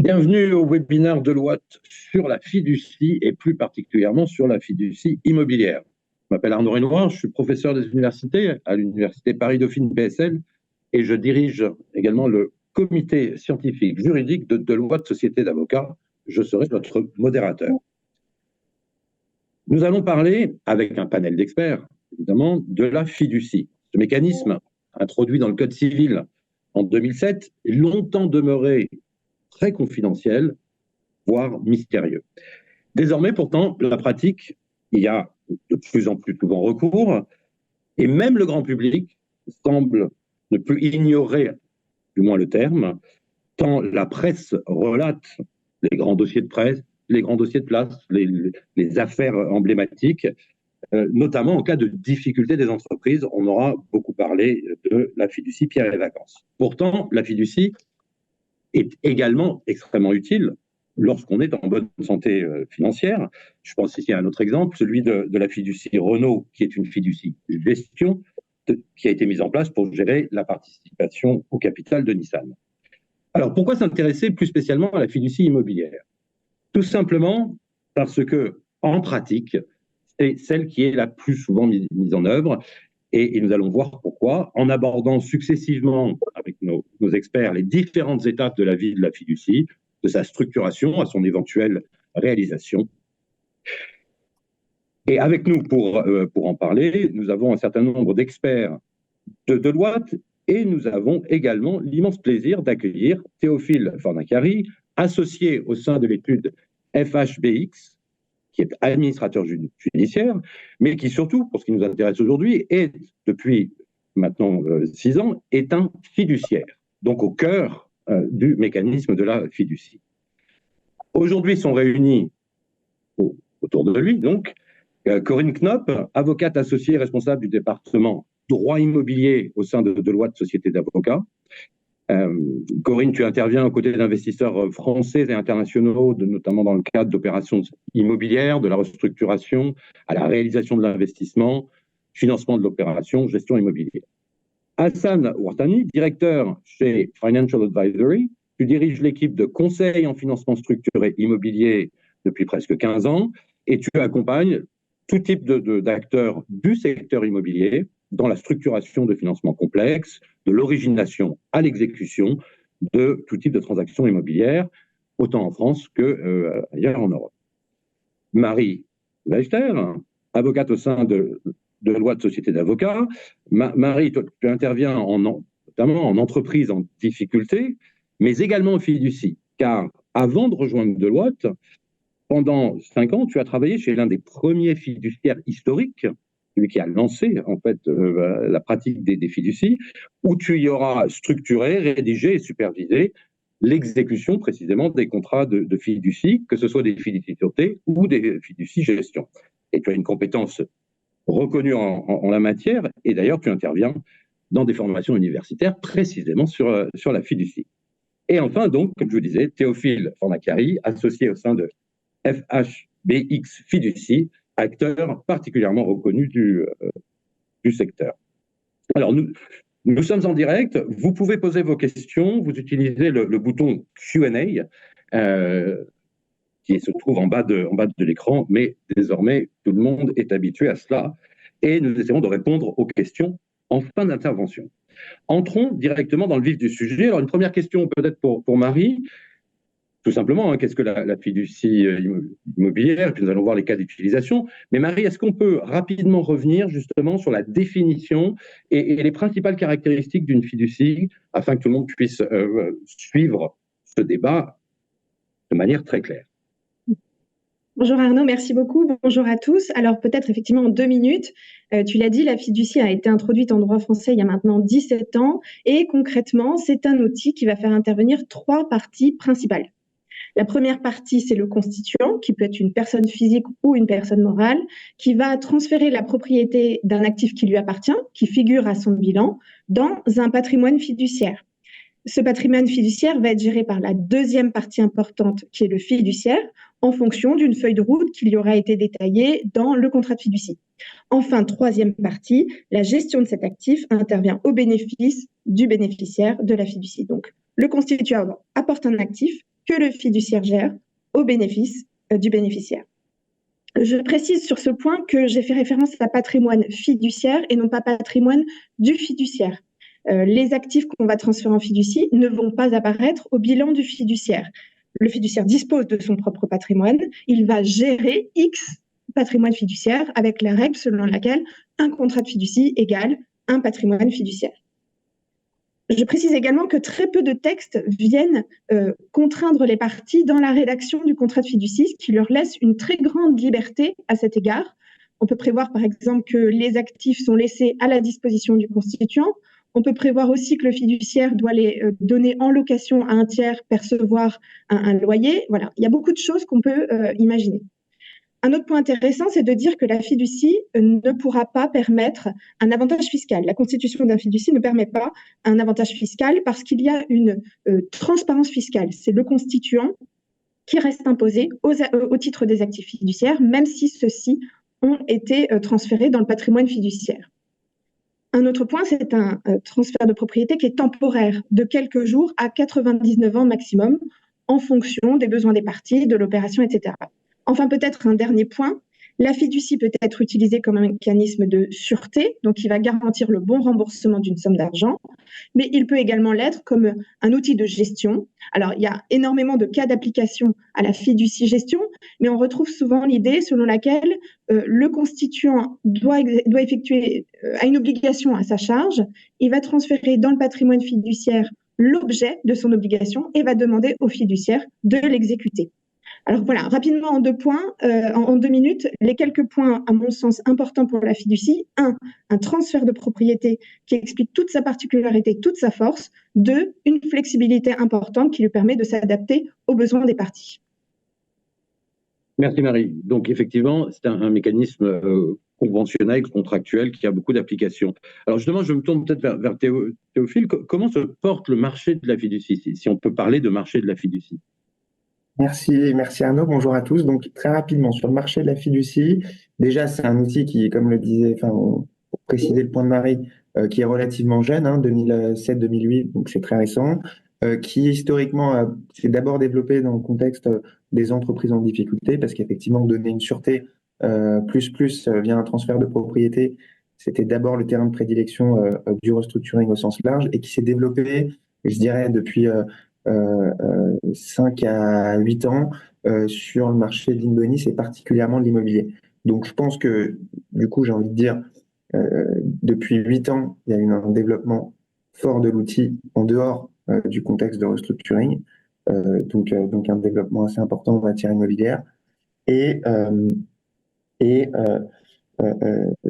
Bienvenue au webinaire Deloitte sur la fiducie et plus particulièrement sur la fiducie immobilière. Je m'appelle Arnaud Renoir, je suis professeur des universités à l'université Paris-Dauphine PSL et je dirige également le comité scientifique juridique de Deloitte Société d'avocats. Je serai votre modérateur. Nous allons parler, avec un panel d'experts, évidemment, de la fiducie. Ce mécanisme, introduit dans le Code civil en 2007, est longtemps demeuré très confidentiel, voire mystérieux. Désormais, pourtant, la pratique, il y a de plus en plus souvent recours, et même le grand public semble ne plus ignorer, du moins le terme, tant la presse relate les grands dossiers de presse, les grands dossiers de place, les affaires emblématiques, notamment en cas de difficulté des entreprises. On aura beaucoup parlé de la fiducie Pierre et Vacances. Pourtant, la fiducie est également extrêmement utile lorsqu'on est en bonne santé financière. Je pense ici à un autre exemple, celui de la fiducie Renault, qui est une fiducie gestion qui a été mise en place pour gérer la participation au capital de Nissan. Alors, pourquoi s'intéresser plus spécialement à la fiducie immobilière? Tout simplement parce que, en pratique, c'est celle qui est la plus souvent mise en œuvre. Et nous allons voir pourquoi, en abordant successivement avec nos experts les différentes étapes de la vie de la fiducie, de sa structuration à son éventuelle réalisation. Et avec nous pour en parler, nous avons un certain nombre d'experts de Deloitte et nous avons également l'immense plaisir d'accueillir Théophile Fornacari, associé au sein de l'étude FHBX, qui est administrateur judiciaire, mais qui surtout, pour ce qui nous intéresse aujourd'hui, est, depuis maintenant 6 ans, est un fiduciaire, donc au cœur du mécanisme de la fiducie. Aujourd'hui sont réunis autour de lui, donc, Corinne Knopp, avocate associée responsable du département droit immobilier au sein de Deloitte Société d'avocats. Corinne, tu interviens aux côtés d'investisseurs français et internationaux, notamment dans le cadre d'opérations immobilières, de la restructuration, à la réalisation de l'investissement, financement de l'opération, gestion immobilière. Hassan Ouartani, directeur chez Financial Advisory, tu diriges l'équipe de conseil en financement structuré immobilier depuis presque 15 ans et tu accompagnes tout type d'acteurs du secteur immobilier dans la structuration de financements complexes, de l'origination à l'exécution de tout type de transactions immobilières, autant en France qu'ailleurs en Europe. Marie Leichter, avocate au sein de Deloitte Société d'avocats. Marie, tu interviens notamment en entreprise en difficulté, mais également en fiducie, car avant de rejoindre Deloitte, pendant 5 ans, tu as travaillé chez l'un des premiers fiduciaires historiques, celui qui a lancé en fait la pratique des fiducies, où tu y auras structuré, rédigé et supervisé l'exécution précisément des contrats de fiducie, que ce soit des fiducies sûreté ou des fiducies gestion. Et tu as une compétence reconnue en la matière, et d'ailleurs tu interviens dans des formations universitaires précisément sur la fiducie. Et enfin donc, comme je vous disais, Théophile Fornacari, associé au sein de FHBX Fiducie, acteur particulièrement reconnu du secteur. Alors, nous sommes en direct. Vous pouvez poser vos questions. Vous utilisez le bouton Q&A qui se trouve en bas de l'écran, mais désormais, tout le monde est habitué à cela. Et nous essaierons de répondre aux questions en fin d'intervention. Entrons directement dans le vif du sujet. Alors, une première question peut-être pour Marie. Tout simplement, qu'est-ce que la fiducie immobilière? Et puis nous allons voir les cas d'utilisation. Mais Marie, est-ce qu'on peut rapidement revenir justement sur la définition et les principales caractéristiques d'une fiducie afin que tout le monde puisse suivre ce débat de manière très claire? Bonjour Arnaud, merci beaucoup. Bonjour à tous. Alors peut-être effectivement en 2 minutes, tu l'as dit, la fiducie a été introduite en droit français il y a maintenant 17 ans et concrètement, c'est un outil qui va faire intervenir 3 parties principales. La première partie, c'est le constituant, qui peut être une personne physique ou une personne morale, qui va transférer la propriété d'un actif qui lui appartient, qui figure à son bilan, dans un patrimoine fiduciaire. Ce patrimoine fiduciaire va être géré par la deuxième partie importante, qui est le fiduciaire, en fonction d'une feuille de route qui lui aura été détaillée dans le contrat de fiducie. Enfin, troisième partie, la gestion de cet actif intervient au bénéfice du bénéficiaire de la fiducie. Donc, le constituant apporte un actif, que le fiduciaire gère au bénéfice du bénéficiaire. Je précise sur ce point que j'ai fait référence à patrimoine fiduciaire et non pas patrimoine du fiduciaire. Les actifs qu'on va transférer en fiducie ne vont pas apparaître au bilan du fiduciaire. Le fiduciaire dispose de son propre patrimoine, il va gérer X patrimoine fiduciaire avec la règle selon laquelle un contrat de fiducie égale un patrimoine fiduciaire. Je précise également que très peu de textes viennent contraindre les parties dans la rédaction du contrat de fiducie, ce qui leur laisse une très grande liberté à cet égard. On peut prévoir par exemple que les actifs sont laissés à la disposition du constituant. On peut prévoir aussi que le fiduciaire doit les donner en location à un tiers, percevoir un loyer. Voilà, il y a beaucoup de choses qu'on peut imaginer. Un autre point intéressant, c'est de dire que la fiducie ne pourra pas permettre un avantage fiscal. La constitution d'un fiducie ne permet pas un avantage fiscal parce qu'il y a une transparence fiscale. C'est le constituant qui reste imposé au titre des actifs fiduciaires, même si ceux-ci ont été transférés dans le patrimoine fiduciaire. Un autre point, c'est un transfert de propriété qui est temporaire, de quelques jours à 99 ans maximum, en fonction des besoins des parties, de l'opération, etc. Enfin, peut-être un dernier point, la fiducie peut être utilisée comme un mécanisme de sûreté, donc il va garantir le bon remboursement d'une somme d'argent, mais il peut également l'être comme un outil de gestion. Alors, il y a énormément de cas d'application à la fiducie gestion, mais on retrouve souvent l'idée selon laquelle le constituant doit effectuer a une obligation à sa charge, il va transférer dans le patrimoine fiduciaire l'objet de son obligation et va demander au fiduciaire de l'exécuter. Alors voilà, rapidement en 2 points, en 2 minutes, les quelques points à mon sens importants pour la fiducie. 1, un transfert de propriété qui explique toute sa particularité, toute sa force. 2, une flexibilité importante qui lui permet de s'adapter aux besoins des parties. Merci Marie. Donc effectivement, c'est un mécanisme conventionnel, contractuel qui a beaucoup d'applications. Alors justement, je me tourne peut-être vers Théophile. Comment se porte le marché de la fiducie, si on peut parler de marché de la fiducie? Merci Arnaud, bonjour à tous. Donc très rapidement, sur le marché de la fiducie, déjà c'est un outil qui, comme le disait, pour préciser le point de Marie, qui est relativement jeune, 2007-2008, donc c'est très récent, qui historiquement s'est d'abord développé dans le contexte des entreprises en difficulté, parce qu'effectivement donner une sûreté via un transfert de propriété, c'était d'abord le terrain de prédilection du restructuring au sens large, et qui s'est développé, je dirais, depuis 5 à 8 ans sur le marché de l'immobilier et particulièrement de l'immobilier. Donc je pense que, du coup, j'ai envie de dire, depuis 8 ans, il y a eu un développement fort de l'outil en dehors du contexte de restructuring, donc un développement assez important en matière immobilière.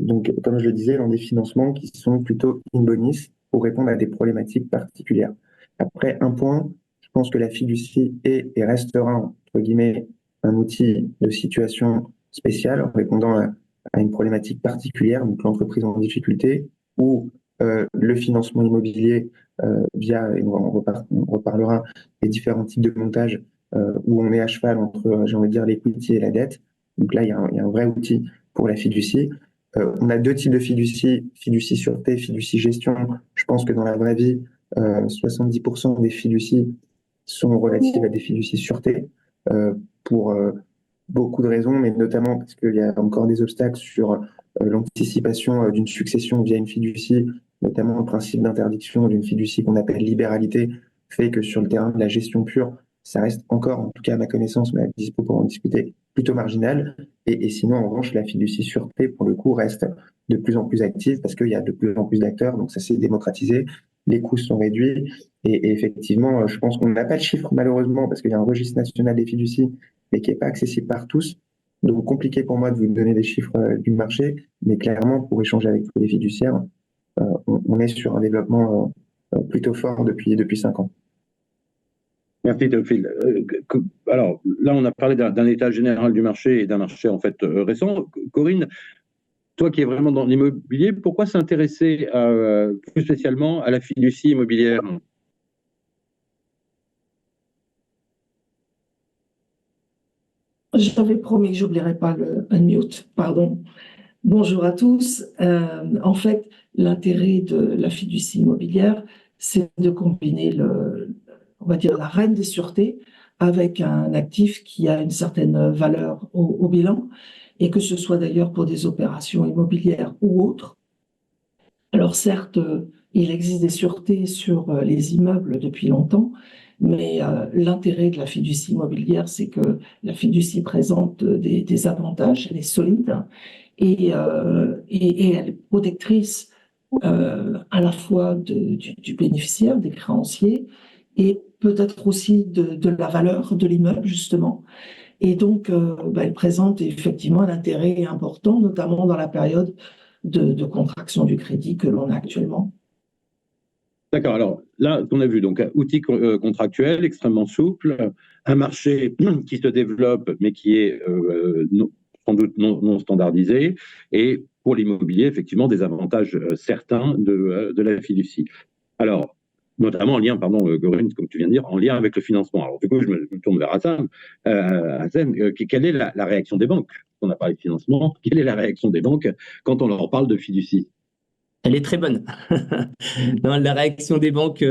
Donc, comme je le disais, dans des financements qui sont plutôt in bonis pour répondre à des problématiques particulières. Après, un point, je pense que la fiducie est et restera, entre guillemets, un outil de situation spéciale en répondant à une problématique particulière, donc l'entreprise en difficulté, ou le financement immobilier via, et on reparlera, des différents types de montages où on est à cheval entre, j'ai envie de dire, l'equity et la dette. Donc là, il y a un vrai outil pour la fiducie. On a 2 types de fiducie, fiducie sûreté, fiducie gestion. Je pense que dans la vraie vie, 70% des fiducies sont relatives à des fiducies sûreté pour beaucoup de raisons, mais notamment parce qu'il y a encore des obstacles sur l'anticipation d'une succession via une fiducie, notamment le principe d'interdiction d'une fiducie qu'on appelle libéralité, fait que sur le terrain de la gestion pure, ça reste encore, en tout cas à ma connaissance, mais à dispo pour en discuter, plutôt marginal. Et sinon, en revanche, la fiducie sûreté, pour le coup, reste de plus en plus active parce qu'il y a de plus en plus d'acteurs, donc ça s'est démocratisé, les coûts sont réduits, et effectivement, je pense qu'on n'a pas de chiffres malheureusement parce qu'il y a un registre national des fiducies, mais qui n'est pas accessible par tous. Donc compliqué pour moi de vous donner des chiffres du marché, mais clairement, pour échanger avec tous les fiduciaires, on est sur un développement plutôt fort depuis 5 ans. Merci Théophile. Alors là, on a parlé d'un état général du marché et d'un marché en fait récent. Corinne, toi qui es vraiment dans l'immobilier, pourquoi s'intéresser plus spécialement à la fiducie immobilière? J'avais promis que je n'oublierais pas le unmute, pardon. Bonjour à tous. En fait, l'intérêt de la fiducie immobilière, c'est de combiner on va dire la reine des sûretés avec un actif qui a une certaine valeur au bilan, et que ce soit d'ailleurs pour des opérations immobilières ou autres. Alors certes, il existe des sûretés sur les immeubles depuis longtemps, mais l'intérêt de la fiducie immobilière, c'est que la fiducie présente des avantages, elle est solide et elle est protectrice à la fois du bénéficiaire, des créanciers, et peut-être aussi de la valeur de l'immeuble, justement. Et donc, elle présente effectivement un intérêt important, notamment dans la période de contraction du crédit que l'on a actuellement. D'accord, alors là, on a vu donc un outil contractuel extrêmement souple, un marché qui se développe mais qui est sans doute non standardisé, et pour l'immobilier, effectivement, des avantages certains de la fiducie. Alors, notamment en lien, pardon, Corinne, comme tu viens de dire, en lien avec le financement. Alors, du coup, je me tourne vers Hassan. Hassan, quelle est la réaction des banques? On a parlé de financement. Quelle est la réaction des banques quand on leur parle de fiducie? Elle est très bonne. Non, la réaction des banques,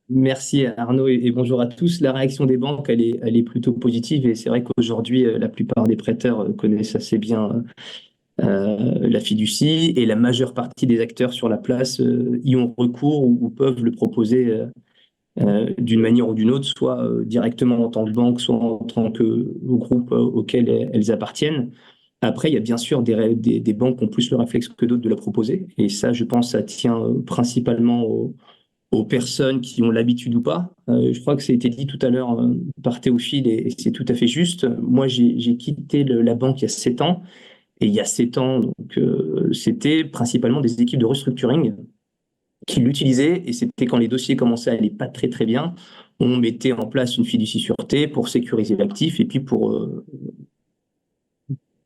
merci Arnaud et bonjour à tous. La réaction des banques, elle est plutôt positive, et c'est vrai qu'aujourd'hui, la plupart des prêteurs connaissent assez bien la fiducie, et la majeure partie des acteurs sur la place y ont recours ou peuvent le proposer d'une manière ou d'une autre, soit directement en tant que banque, soit en tant que groupe auquel elles appartiennent. Après, il y a bien sûr des banques qui ont plus le réflexe que d'autres de la proposer. Et ça, je pense, ça tient principalement aux personnes qui ont l'habitude ou pas. Je crois que ça a été dit tout à l'heure par Théophile, et c'est tout à fait juste. Moi, j'ai quitté la banque il y a 7 ans. Et il y a 7 ans, donc, c'était principalement des équipes de restructuring qui l'utilisaient. Et c'était quand les dossiers commençaient à aller pas très, très bien. On mettait en place une fiducie sûreté pour sécuriser l'actif et puis pour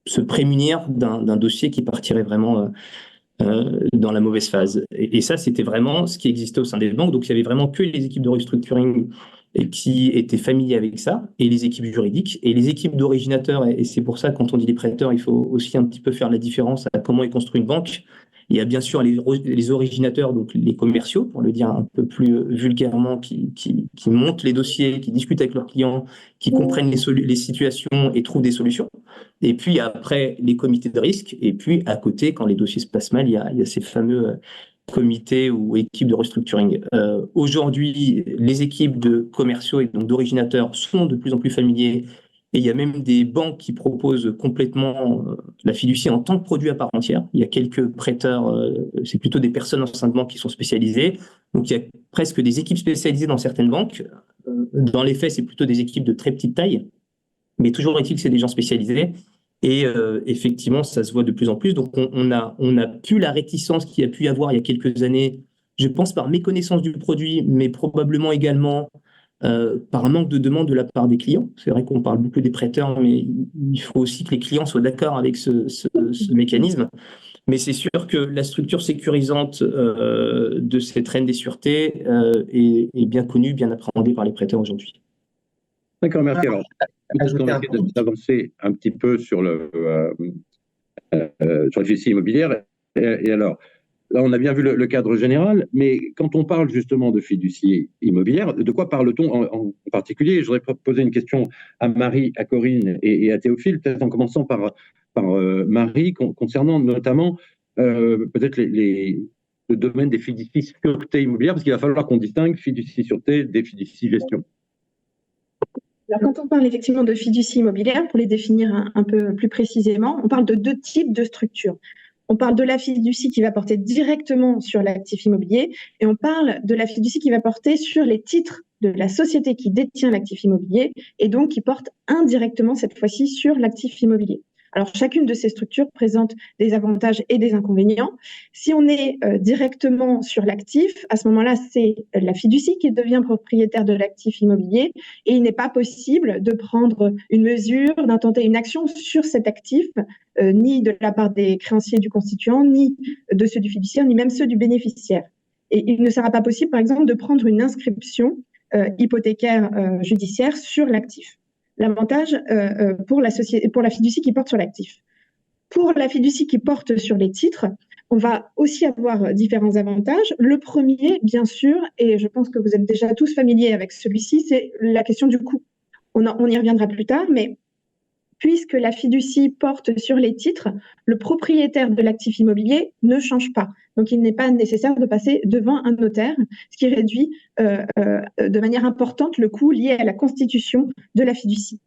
se prémunir d'un dossier qui partirait vraiment dans la mauvaise phase. Et ça, c'était vraiment ce qui existait au sein des banques. Donc, il y avait vraiment que les équipes de restructuring qui étaient familiers avec ça, et les équipes juridiques, et les équipes d'originateurs. Et c'est pour ça, quand on dit les prêteurs, il faut aussi un petit peu faire la différence à comment est construit une banque. Il y a bien sûr les originateurs, donc les commerciaux, pour le dire un peu plus vulgairement, qui montent les dossiers, qui discutent avec leurs clients, qui comprennent les situations et trouvent des solutions. Et puis après, les comités de risque. Et puis à côté, quand les dossiers se passent mal, il y a ces fameux comités ou équipes de restructuring. Aujourd'hui, les équipes de commerciaux et donc d'originateurs sont de plus en plus familiers. Et il y a même des banques qui proposent complètement la fiducie en tant que produit à part entière. Il y a quelques prêteurs, c'est plutôt des personnes au sein de banques qui sont spécialisées. Donc il y a presque des équipes spécialisées dans certaines banques. Dans les faits, c'est plutôt des équipes de très petite taille. Mais toujours est-il que c'est des gens spécialisés. Et effectivement, ça se voit de plus en plus. Donc, on a plus la réticence qu'il y a pu y avoir il y a quelques années, je pense par méconnaissance du produit, mais probablement également par un manque de demande de la part des clients. C'est vrai qu'on parle beaucoup des prêteurs, mais il faut aussi que les clients soient d'accord avec ce mécanisme. Mais c'est sûr que la structure sécurisante de cette reine des sûretés est bien connue, bien appréhendée par les prêteurs aujourd'hui. D'accord, merci. Alors, d'avancer un petit peu sur la fiducie immobilière. Et alors, là, on a bien vu le cadre général, mais quand on parle justement de fiducie immobilière, de quoi parle-t-on en particulier? Je voudrais poser une question à Marie, à Corinne et à Théophile, peut-être en commençant par Marie, concernant notamment peut-être le domaine des fiducies sûreté immobilière, parce qu'il va falloir qu'on distingue fiducie sûreté des fiducies gestion. Alors, quand on parle effectivement de fiducie immobilière, pour les définir un peu plus précisément, on parle de 2 types de structures. On parle de la fiducie qui va porter directement sur l'actif immobilier, et on parle de la fiducie qui va porter sur les titres de la société qui détient l'actif immobilier, et donc qui porte indirectement cette fois-ci sur l'actif immobilier. Alors, chacune de ces structures présente des avantages et des inconvénients. Si on est directement sur l'actif, à ce moment-là, c'est la fiducie qui devient propriétaire de l'actif immobilier, et il n'est pas possible de prendre une mesure, d'intenter une action sur cet actif, ni de la part des créanciers du constituant, ni de ceux du fiduciaire, ni même ceux du bénéficiaire. Et il ne sera pas possible, par exemple, de prendre une inscription hypothécaire judiciaire sur l'actif. L'avantage pour la fiducie qui porte sur l'actif. Pour la fiducie qui porte sur les titres, on va aussi avoir différents avantages. Le premier, bien sûr, et je pense que vous êtes déjà tous familiers avec celui-ci, c'est la question du coût. on y reviendra plus tard, mais puisque la fiducie porte sur les titres, le propriétaire de l'actif immobilier ne change pas. Donc, il n'est pas nécessaire de passer devant un notaire, ce qui réduit de manière importante le coût lié à la constitution de la fiducie.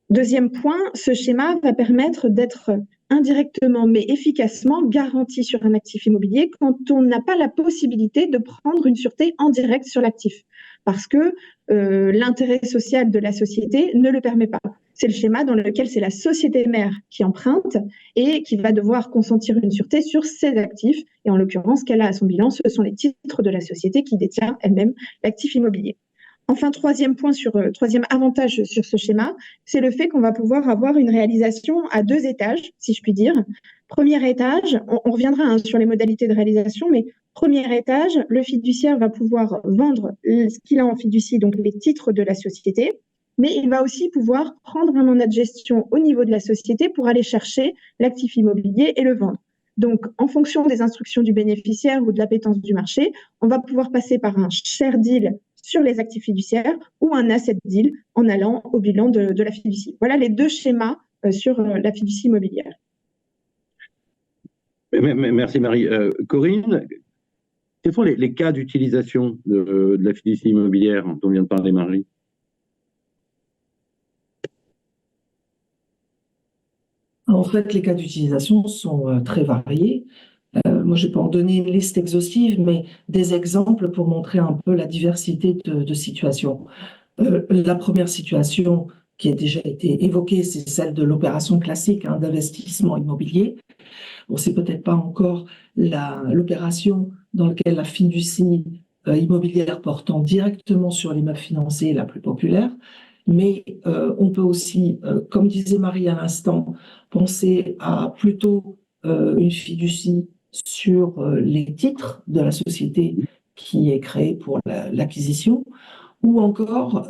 Deuxième point, ce schéma va permettre d'être indirectement mais efficacement garanti sur un actif immobilier quand on n'a pas la possibilité de prendre une sûreté en direct sur l'actif, parce que l'intérêt social de la société ne le permet pas. C'est le schéma dans lequel c'est la société mère qui emprunte et qui va devoir consentir une sûreté sur ses actifs. Et en l'occurrence, ce qu'elle a à son bilan, ce sont les titres de la société qui détient elle-même l'actif immobilier. Enfin, troisième avantage sur ce schéma, c'est le fait qu'on va pouvoir avoir une réalisation à 2 étages, si je puis dire. Premier étage, on reviendra sur les modalités de réalisation, mais premier étage, le fiduciaire va pouvoir vendre ce qu'il a en fiducie, donc les titres de la société, mais il va aussi pouvoir prendre un mandat de gestion au niveau de la société pour aller chercher l'actif immobilier et le vendre. Donc, en fonction des instructions du bénéficiaire ou de l'appétence du marché, on va pouvoir passer par un share deal sur les actifs fiduciaires ou un asset deal en allant au bilan de la fiducie. Voilà les 2 schémas sur la fiducie immobilière. Merci Marie. Corinne, quels sont les cas d'utilisation de la fiducie immobilière dont vient de parler Marie? En fait, les cas d'utilisation sont très variés. Moi, je ne vais pas en donner une liste exhaustive, mais des exemples pour montrer un peu la diversité de situations. La première situation qui a déjà été évoquée, c'est celle de l'opération classique d'investissement immobilier. Bon, c'est peut-être pas encore l'opération dans laquelle la fiducie immobilière portant directement sur l'immeuble financier est la plus populaire, mais on peut aussi, comme disait Marie à l'instant, penser à plutôt une fiducie sur les titres de la société qui est créée pour l'acquisition, ou encore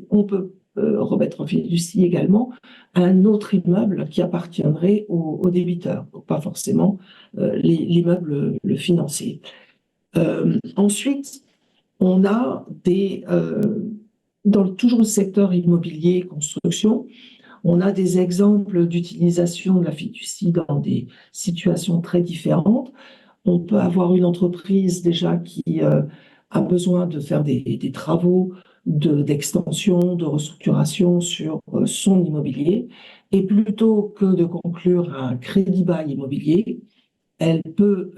on peut remettre en fiducie également un autre immeuble qui appartiendrait au débiteur, donc pas forcément l'immeuble le financier. Ensuite, on a toujours le secteur immobilier construction, on a des exemples d'utilisation de la fiducie dans des situations très différentes. On peut avoir une entreprise déjà qui a besoin de faire des travaux d'extension, de restructuration sur son immobilier. Et plutôt que de conclure un crédit bail immobilier, elle peut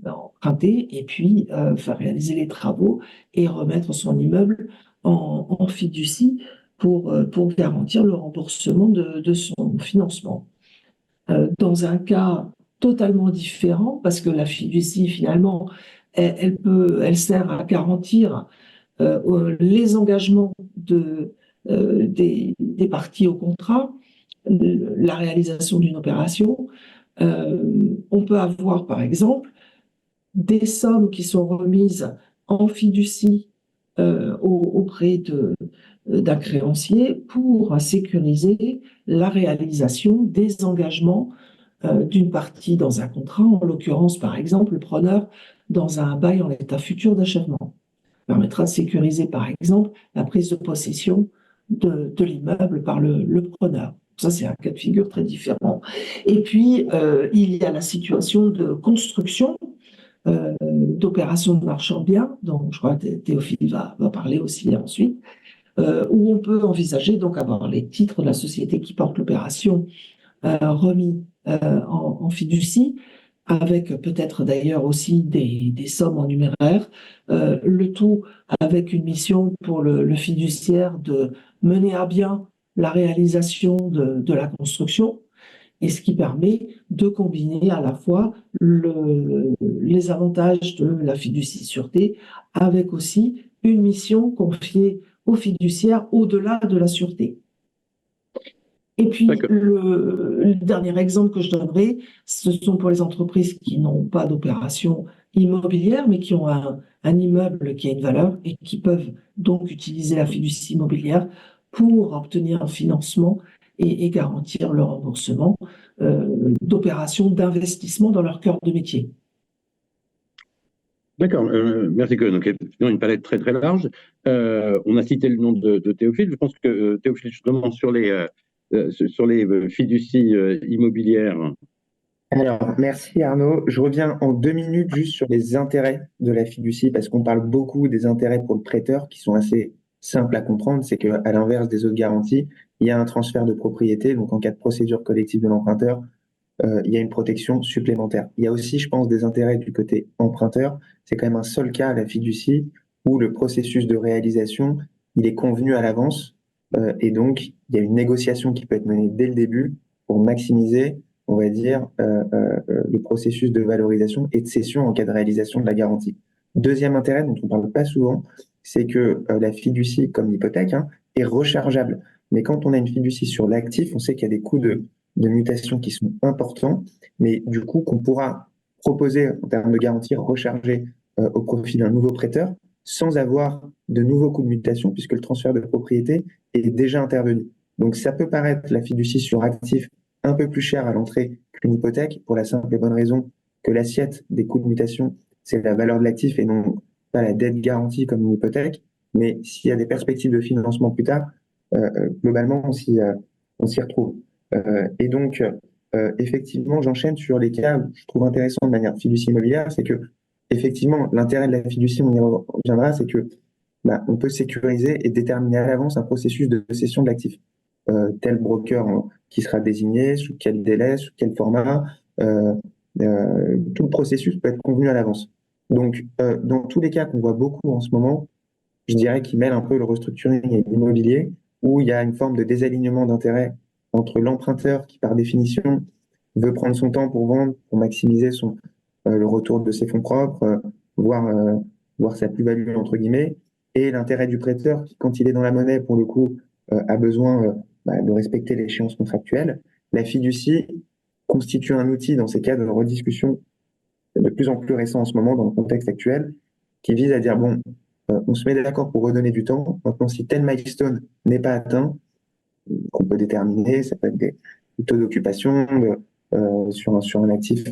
emprunter et puis faire réaliser les travaux et remettre son immeuble en fiducie pour garantir le remboursement de son financement. Dans un cas totalement différent, parce que la fiducie, finalement, elle sert à garantir les engagements des parties au contrat, la réalisation d'une opération. On peut avoir, par exemple, des sommes qui sont remises en fiducie auprès d'un créancier pour sécuriser la réalisation des engagements d'une partie dans un contrat, en l'occurrence, par exemple, le preneur dans un bail en état futur d'achèvement. Permettra de sécuriser, par exemple, la prise de possession de l'immeuble par le preneur. Ça, c'est un cas de figure très différent. Et puis, il y a la situation de construction, d'opération de marchand de biens, dont je crois que Théophile va parler aussi ensuite, où on peut envisager donc avoir les titres de la société qui porte l'opération remis en fiducie, avec peut-être d'ailleurs aussi des sommes en numéraire, le tout avec une mission pour le fiduciaire de mener à bien la réalisation de la construction, et ce qui permet de combiner à la fois les avantages de la fiducie sûreté avec aussi une mission confiée au fiduciaire au-delà de la sûreté. Et puis, le dernier exemple que je donnerai, ce sont pour les entreprises qui n'ont pas d'opération immobilière, mais qui ont un immeuble qui a une valeur et qui peuvent donc utiliser la fiducie immobilière pour obtenir un financement et garantir le remboursement d'opérations d'investissement dans leur cœur de métier. D'accord, merci que donc effectivement une palette très très large. On a cité le nom de Théophile. Je pense que Théophile justement sur les fiducies immobilières. Alors, merci Arnaud. Je reviens en 2 minutes juste sur les intérêts de la fiducie parce qu'on parle beaucoup des intérêts pour le prêteur qui sont assez simples à comprendre. C'est qu'à l'inverse des autres garanties, il y a un transfert de propriété. Donc, en cas de procédure collective de l'emprunteur, il y a une protection supplémentaire. Il y a aussi, je pense, des intérêts du côté emprunteur. C'est quand même un seul cas à la fiducie où le processus de réalisation, il est convenu à l'avance et donc il y a une négociation qui peut être menée dès le début pour maximiser, on va dire, le processus de valorisation et de cession en cas de réalisation de la garantie. Deuxième intérêt dont on ne parle pas souvent, c'est que la fiducie, comme l'hypothèque, hein, est rechargeable. Mais quand on a une fiducie sur l'actif, on sait qu'il y a des coûts de mutations qui sont importants, mais du coup qu'on pourra proposer en termes de garantie recharger au profit d'un nouveau prêteur sans avoir de nouveaux coûts de mutation puisque le transfert de propriété est déjà intervenu. Donc ça peut paraître la fiducie sur actif un peu plus cher à l'entrée qu'une hypothèque pour la simple et bonne raison que l'assiette des coûts de mutation, c'est la valeur de l'actif et non pas la dette garantie comme une hypothèque. Mais s'il y a des perspectives de financement plus tard, globalement, on s'y retrouve. Et donc, effectivement, j'enchaîne sur les cas où je trouve intéressant de manière fiducie immobilière, c'est que, effectivement, l'intérêt de la fiducie, on y reviendra, c'est que on peut sécuriser et déterminer à l'avance un processus de cession de l'actif. Tel broker qui sera désigné, sous quel délai, sous quel format, tout le processus peut être convenu à l'avance. Donc, dans tous les cas qu'on voit beaucoup en ce moment, je dirais qu'ils mêlent un peu le restructuring et l'immobilier, où il y a une forme de désalignement d'intérêts entre l'emprunteur qui, par définition, veut prendre son temps pour vendre, pour maximiser le retour de ses fonds propres, voir sa plus-value, entre guillemets, et l'intérêt du prêteur qui, quand il est dans la monnaie, pour le coup, a besoin de respecter l'échéance contractuelle. La fiducie constitue un outil dans ces cas de rediscussion de plus en plus récent en ce moment dans le contexte actuel, qui vise à dire, bon, on se met d'accord pour redonner du temps. Maintenant, si tel milestone n'est pas atteint, qu'on peut déterminer, ça peut être des taux d'occupation sur un actif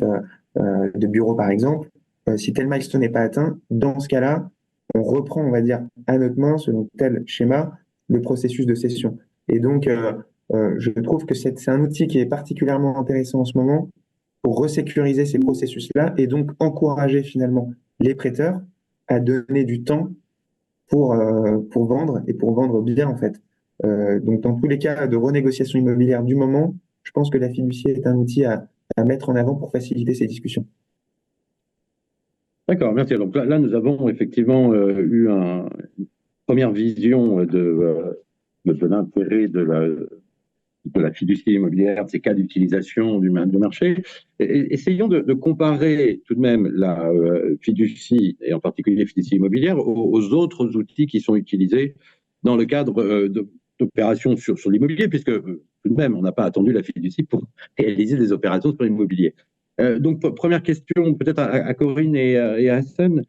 de bureau, par exemple. Si tel milestone n'est pas atteint, dans ce cas-là, on reprend, on va dire, à notre main, selon tel schéma, le processus de cession. Et donc, je trouve que c'est un outil qui est particulièrement intéressant en ce moment pour resécuriser ces processus-là et donc encourager finalement les prêteurs à donner du temps pour vendre et pour vendre bien en fait. Donc dans tous les cas de renégociation immobilière du moment, je pense que la fiducie est un outil à mettre en avant pour faciliter ces discussions. D'accord, merci. Donc là, nous avons effectivement eu une première vision de l'intérêt de la fiducie immobilière, de ces cas d'utilisation du marché. Essayons de comparer tout de même la fiducie, et en particulier la fiducie immobilière, aux autres outils qui sont utilisés dans le cadre d'opérations sur l'immobilier, puisque tout de même, on n'a pas attendu la fiducie pour réaliser des opérations sur l'immobilier. Donc, première question, peut-être à Corinne et à Hassan.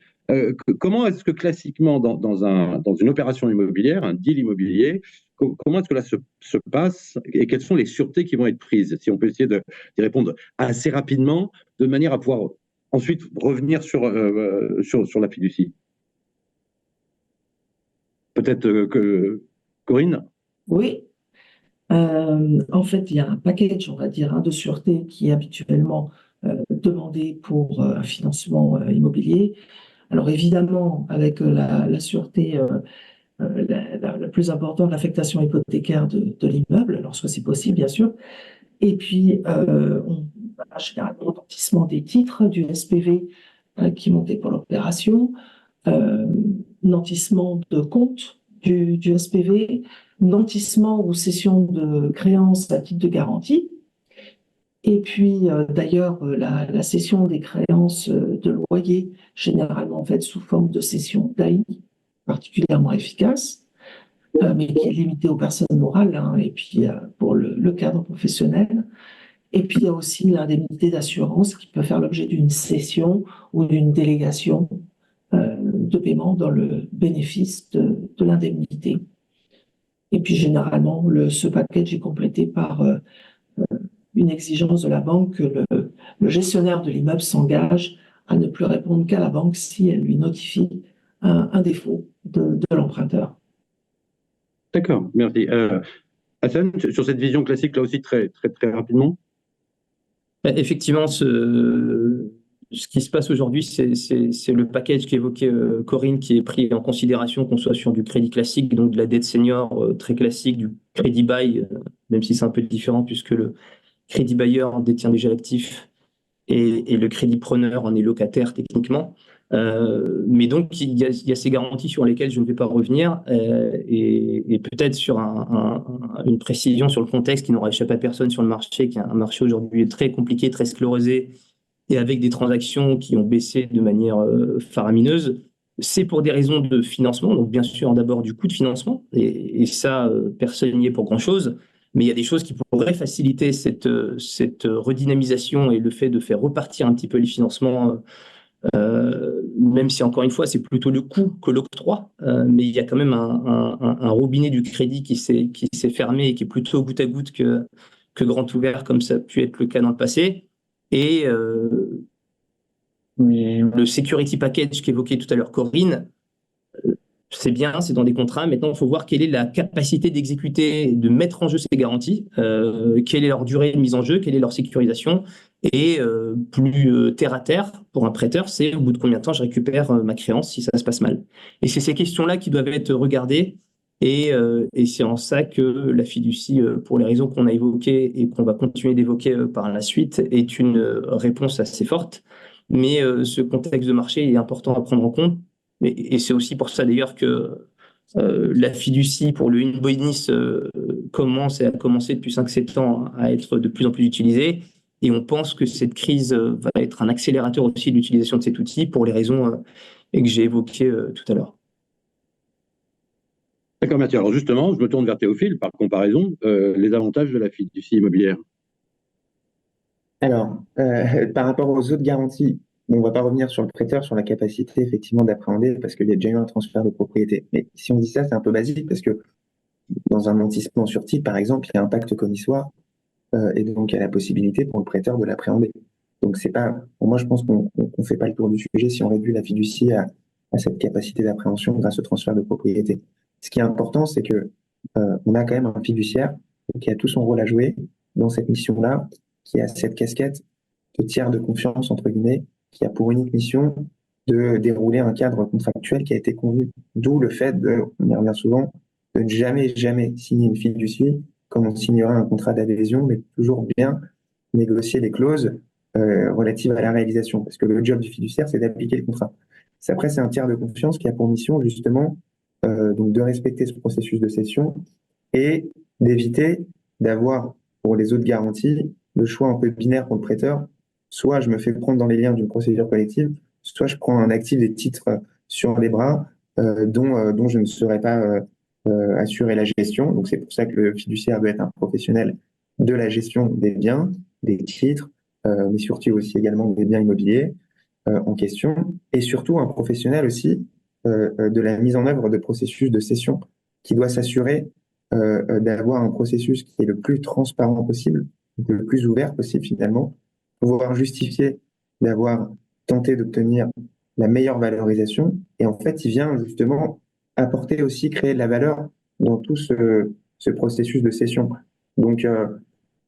Comment est-ce que classiquement, dans une opération immobilière, un deal immobilier, comment est-ce que là se passe et quelles sont les sûretés qui vont être prises? Si on peut essayer d'y répondre assez rapidement, de manière à pouvoir ensuite revenir sur la fiducie. Peut-être que Corinne? Oui. En fait, il y a un package, on va dire, de sûreté qui est habituellement demandé pour un financement immobilier. Alors évidemment, avec la sûreté la plus importante, l'affectation hypothécaire de l'immeuble, lorsque c'est possible, bien sûr. Et puis, on a généralement nantissement des titres du SPV qui montait pour l'opération, nantissement de compte du SPV, nantissement ou cession de créances à titre de garantie. Et puis, d'ailleurs, la cession des créances de loyer, généralement faite sous forme de cession d'AI, particulièrement efficace, mais qui est limitée aux personnes morales, hein, et puis pour le cadre professionnel. Et puis, il y a aussi l'indemnité d'assurance qui peut faire l'objet d'une cession ou d'une délégation de paiement dans le bénéfice de l'indemnité. Et puis, généralement, ce package est complété par une exigence de la banque que le gestionnaire de l'immeuble s'engage à ne plus répondre qu'à la banque si elle lui notifie un défaut de l'emprunteur. D'accord, merci. Hassan, sur cette vision classique, là aussi, très, très, très rapidement. Effectivement, ce qui se passe aujourd'hui, c'est le package qu'évoquait Corinne qui est pris en considération, qu'on soit sur du crédit classique, donc de la dette senior très classique, du crédit buy, même si c'est un peu différent puisque le crédit bailleur détient déjà l'actif et le crédit preneur en est locataire techniquement. Mais donc, il y a ces garanties sur lesquelles je ne vais pas revenir et peut-être sur une précision sur le contexte qui n'aura échappé à personne sur le marché, qui est un marché aujourd'hui très compliqué, très sclérosé et avec des transactions qui ont baissé de manière faramineuse. C'est pour des raisons de financement, donc bien sûr d'abord du coût de financement, et ça, personne n'y est pour grand-chose. Mais il y a des choses qui pourraient faciliter cette redynamisation et le fait de faire repartir un petit peu les financements, même si encore une fois, c'est plutôt le coût que l'octroi. Mais il y a quand même un robinet du crédit qui s'est fermé et qui est plutôt goutte à goutte que grand ouvert, comme ça a pu être le cas dans le passé. Et le security package qu'évoquait tout à l'heure Corinne, c'est bien, c'est dans des contrats. Maintenant, il faut voir quelle est la capacité d'exécuter, de mettre en jeu ces garanties, quelle est leur durée de mise en jeu, quelle est leur sécurisation. Et plus terre à terre, pour un prêteur, c'est au bout de combien de temps je récupère ma créance si ça se passe mal. Et c'est ces questions-là qui doivent être regardées. Et c'est en ça que la fiducie, pour les raisons qu'on a évoquées et qu'on va continuer d'évoquer par la suite, est une réponse assez forte. Mais ce contexte de marché est important à prendre en compte. Et c'est aussi pour ça d'ailleurs que la fiducie pour le in bonis a commencé depuis 5-7 ans à être de plus en plus utilisée. Et on pense que cette crise va être un accélérateur aussi de l'utilisation de cet outil pour les raisons que j'ai évoquées tout à l'heure. D'accord, Mathieu. Alors justement, je me tourne vers Théophile, par comparaison, les avantages de la fiducie immobilière. Alors, par rapport aux autres garanties, on ne va pas revenir sur le prêteur, sur la capacité effectivement d'appréhender, parce qu'il y a déjà eu un transfert de propriété. Mais si on dit ça, c'est un peu basique, parce que dans un nantissement sur titre, par exemple, il y a un pacte commissoire, et donc il y a la possibilité pour le prêteur de l'appréhender. Donc c'est pas, pour moi, je pense qu'on ne fait pas le tour du sujet si on réduit la fiducie à cette capacité d'appréhension grâce au transfert de propriété. Ce qui est important, c'est que on a quand même un fiduciaire qui a tout son rôle à jouer dans cette mission-là, qui a cette casquette de tiers de confiance, entre guillemets, qui a pour unique mission de dérouler un cadre contractuel qui a été convenu. D'où le fait on y revient souvent, de ne jamais signer une fiducie comme on signerait un contrat d'adhésion, mais toujours bien négocier les clauses relatives à la réalisation. Parce que le job du fiduciaire, c'est d'appliquer le contrat. Après, c'est un tiers de confiance qui a pour mission, justement, donc de respecter ce processus de cession et d'éviter d'avoir, pour les autres garanties, le choix un peu binaire pour le prêteur. Soit je me fais prendre dans les liens d'une procédure collective, soit je prends un actif des titres sur les bras dont je ne saurais pas assurer la gestion. Donc c'est pour ça que le fiduciaire doit être un professionnel de la gestion des biens, des titres, mais surtout aussi également des biens immobiliers en question, et surtout un professionnel aussi de la mise en œuvre de processus de cession qui doit s'assurer d'avoir un processus qui est le plus transparent possible, le plus ouvert possible finalement, pouvoir justifier d'avoir tenté d'obtenir la meilleure valorisation. Et en fait, il vient justement apporter aussi, créer de la valeur dans tout ce processus de cession. Donc,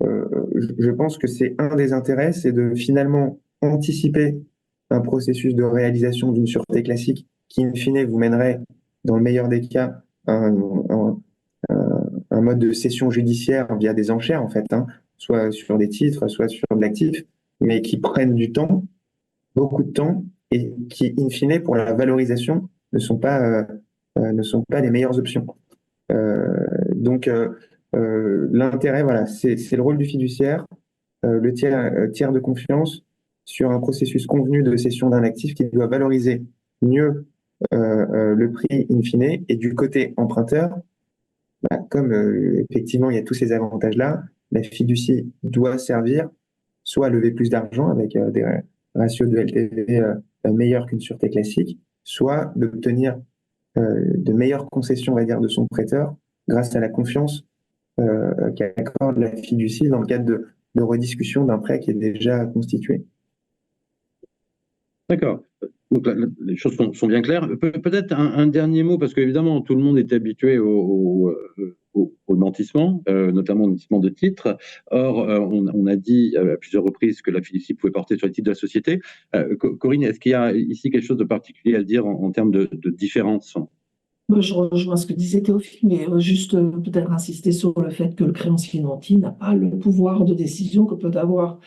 je pense que c'est un des intérêts, c'est de finalement anticiper un processus de réalisation d'une sûreté classique qui, in fine, vous mènerait, dans le meilleur des cas, un mode de cession judiciaire via des enchères, en fait, hein, soit sur des titres, soit sur de l'actif, mais qui prennent du temps, beaucoup de temps, et qui, in fine, pour la valorisation, ne sont pas les meilleures options. Donc, l'intérêt, voilà, c'est le rôle du fiduciaire, le tiers de confiance sur un processus convenu de cession d'un actif qui doit valoriser mieux le prix in fine. Et du côté emprunteur, comme effectivement il y a tous ces avantages-là, la fiducie doit servir soit à lever plus d'argent avec des ratios de LTV meilleurs qu'une sûreté classique, soit d'obtenir de meilleures concessions, on va dire, de son prêteur grâce à la confiance qu'accorde la fiducie dans le cadre de rediscussion d'un prêt qui est déjà constitué. D'accord. Donc les choses sont bien claires. Peut-être un dernier mot, parce qu'évidemment, tout le monde est habitué au nantissement, notamment au nantissement de titres. Or, on a dit à plusieurs reprises que la fiducie pouvait porter sur les titres de la société. Corinne, est-ce qu'il y a ici quelque chose de particulier à dire en termes de différence? Moi, je rejoins ce que disait Théophile, mais juste peut-être insister sur le fait que le créancier nanti n'a pas le pouvoir de décision que peut avoir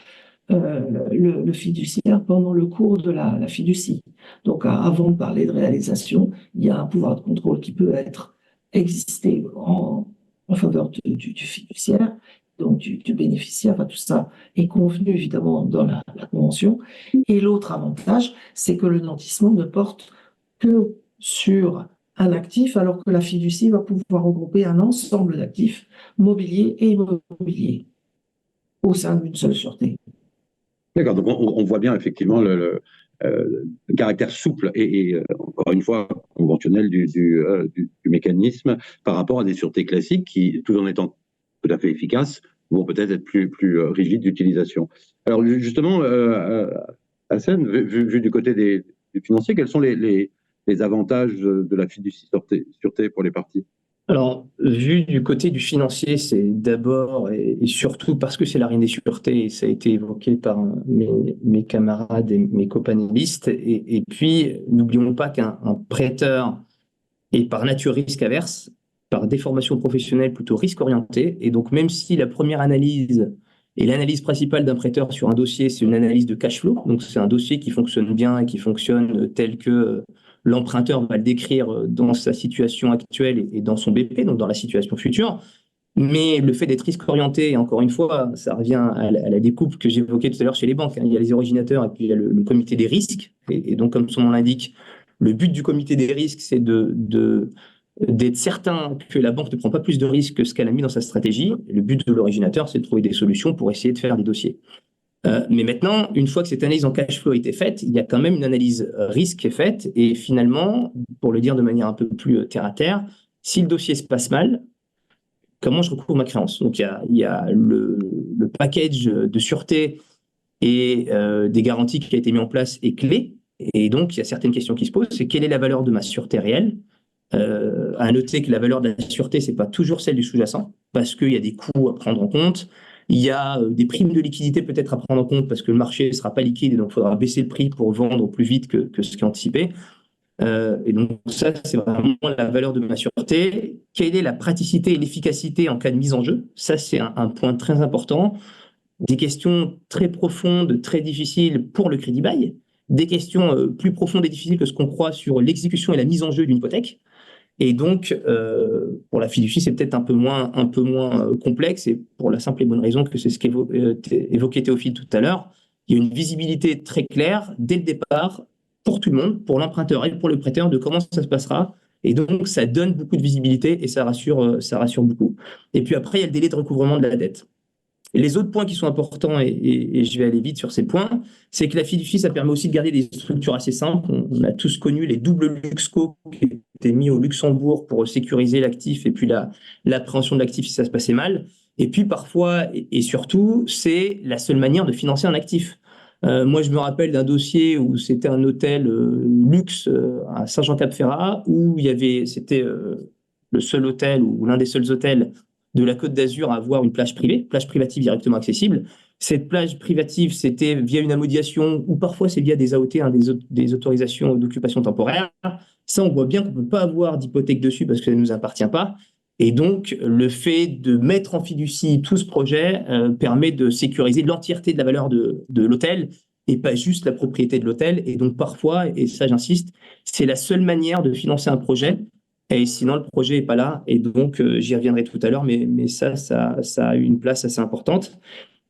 le fiduciaire pendant le cours de la fiducie. Donc, avant de parler de réalisation, il y a un pouvoir de contrôle qui peut exister en faveur du fiduciaire, donc du bénéficiaire. Enfin, tout ça est convenu évidemment dans la convention. Et l'autre avantage, c'est que le nantissement ne porte que sur un actif, alors que la fiducie va pouvoir regrouper un ensemble d'actifs mobiliers et immobiliers au sein d'une seule sûreté. D'accord, donc on voit bien effectivement le caractère souple et encore une fois conventionnel du mécanisme par rapport à des sûretés classiques qui, tout en étant tout à fait efficaces, vont peut-être être plus rigides d'utilisation. Alors justement, Hassen, vu du côté des financiers, quels sont les avantages de la fiducie sûreté pour les parties? Alors, vu du côté du financier, c'est d'abord et surtout parce que c'est la reine des sûretés, et ça a été évoqué par mes camarades et mes copanélistes. Et puis, n'oublions pas qu'un prêteur est par nature risque averse, par déformation professionnelle plutôt risque orienté. Et donc, même si la première analyse et l'analyse principale d'un prêteur sur un dossier, c'est une analyse de cash flow, donc c'est un dossier qui fonctionne bien et qui fonctionne tel que l'emprunteur va le décrire dans sa situation actuelle et dans son BP, donc dans la situation future. Mais le fait d'être risque orienté, et encore une fois, ça revient à la découpe que j'évoquais tout à l'heure chez les banques. Il y a les originateurs et puis il y a le comité des risques. Et donc, comme son nom l'indique, le but du comité des risques, c'est d'être certain que la banque ne prend pas plus de risques que ce qu'elle a mis dans sa stratégie. Le but de l'originateur, c'est de trouver des solutions pour essayer de faire des dossiers. Mais maintenant, une fois que cette analyse en cash flow a été faite, il y a quand même une analyse risque qui est faite. Et finalement, pour le dire de manière un peu plus terre à terre, si le dossier se passe mal, comment je recouvre ma créance? Donc, il y a le package de sûreté et des garanties qui a été mis en place est clé. Et donc, il y a certaines questions qui se posent. C'est quelle est la valeur de ma sûreté réelle? À noter que la valeur de la sûreté, ce n'est pas toujours celle du sous-jacent, parce qu'il y a des coûts à prendre en compte. Il y a des primes de liquidité peut-être à prendre en compte, parce que le marché ne sera pas liquide, et donc il faudra baisser le prix pour vendre plus vite que ce qui est anticipé. Et donc ça, c'est vraiment la valeur de ma sûreté. Quelle est la praticité et l'efficacité en cas de mise en jeu? Ça, c'est un point très important. Des questions très profondes, très difficiles pour le crédit bail. Des questions plus profondes et difficiles que ce qu'on croit sur l'exécution et la mise en jeu d'une hypothèque. Et donc, pour la fiducie, c'est peut-être un peu moins complexe, et pour la simple et bonne raison que c'est ce qu'évoquait Théophile tout à l'heure. Il y a une visibilité très claire dès le départ pour tout le monde, pour l'emprunteur et pour le prêteur, de comment ça se passera. Et donc, ça donne beaucoup de visibilité et ça rassure beaucoup. Et puis après, il y a le délai de recouvrement de la dette. Les autres points qui sont importants, et je vais aller vite sur ces points, c'est que la fiducie, ça permet aussi de garder des structures assez simples. On a tous connu les doubles Luxco qui étaient mis au Luxembourg pour sécuriser l'actif et puis l'appréhension de l'actif si ça se passait mal. Et puis parfois, et surtout, c'est la seule manière de financer un actif. Moi, je me rappelle d'un dossier où c'était un hôtel luxe à Saint-Jean-Cap-Ferrat, où c'était le seul hôtel ou l'un des seuls hôtels de la Côte d'Azur à avoir une plage privée, plage privative directement accessible. Cette plage privative, c'était via une amodiation ou parfois c'est via des AOT, des autorisations d'occupation temporaire. Ça, on voit bien qu'on ne peut pas avoir d'hypothèque dessus parce que ça ne nous appartient pas. Et donc, le fait de mettre en fiducie tout ce projet permet de sécuriser l'entièreté de la valeur de l'hôtel et pas juste la propriété de l'hôtel. Et donc, parfois, et ça j'insiste, c'est la seule manière de financer un projet. Et sinon, le projet n'est pas là. Et donc, j'y reviendrai tout à l'heure, mais ça a une place assez importante.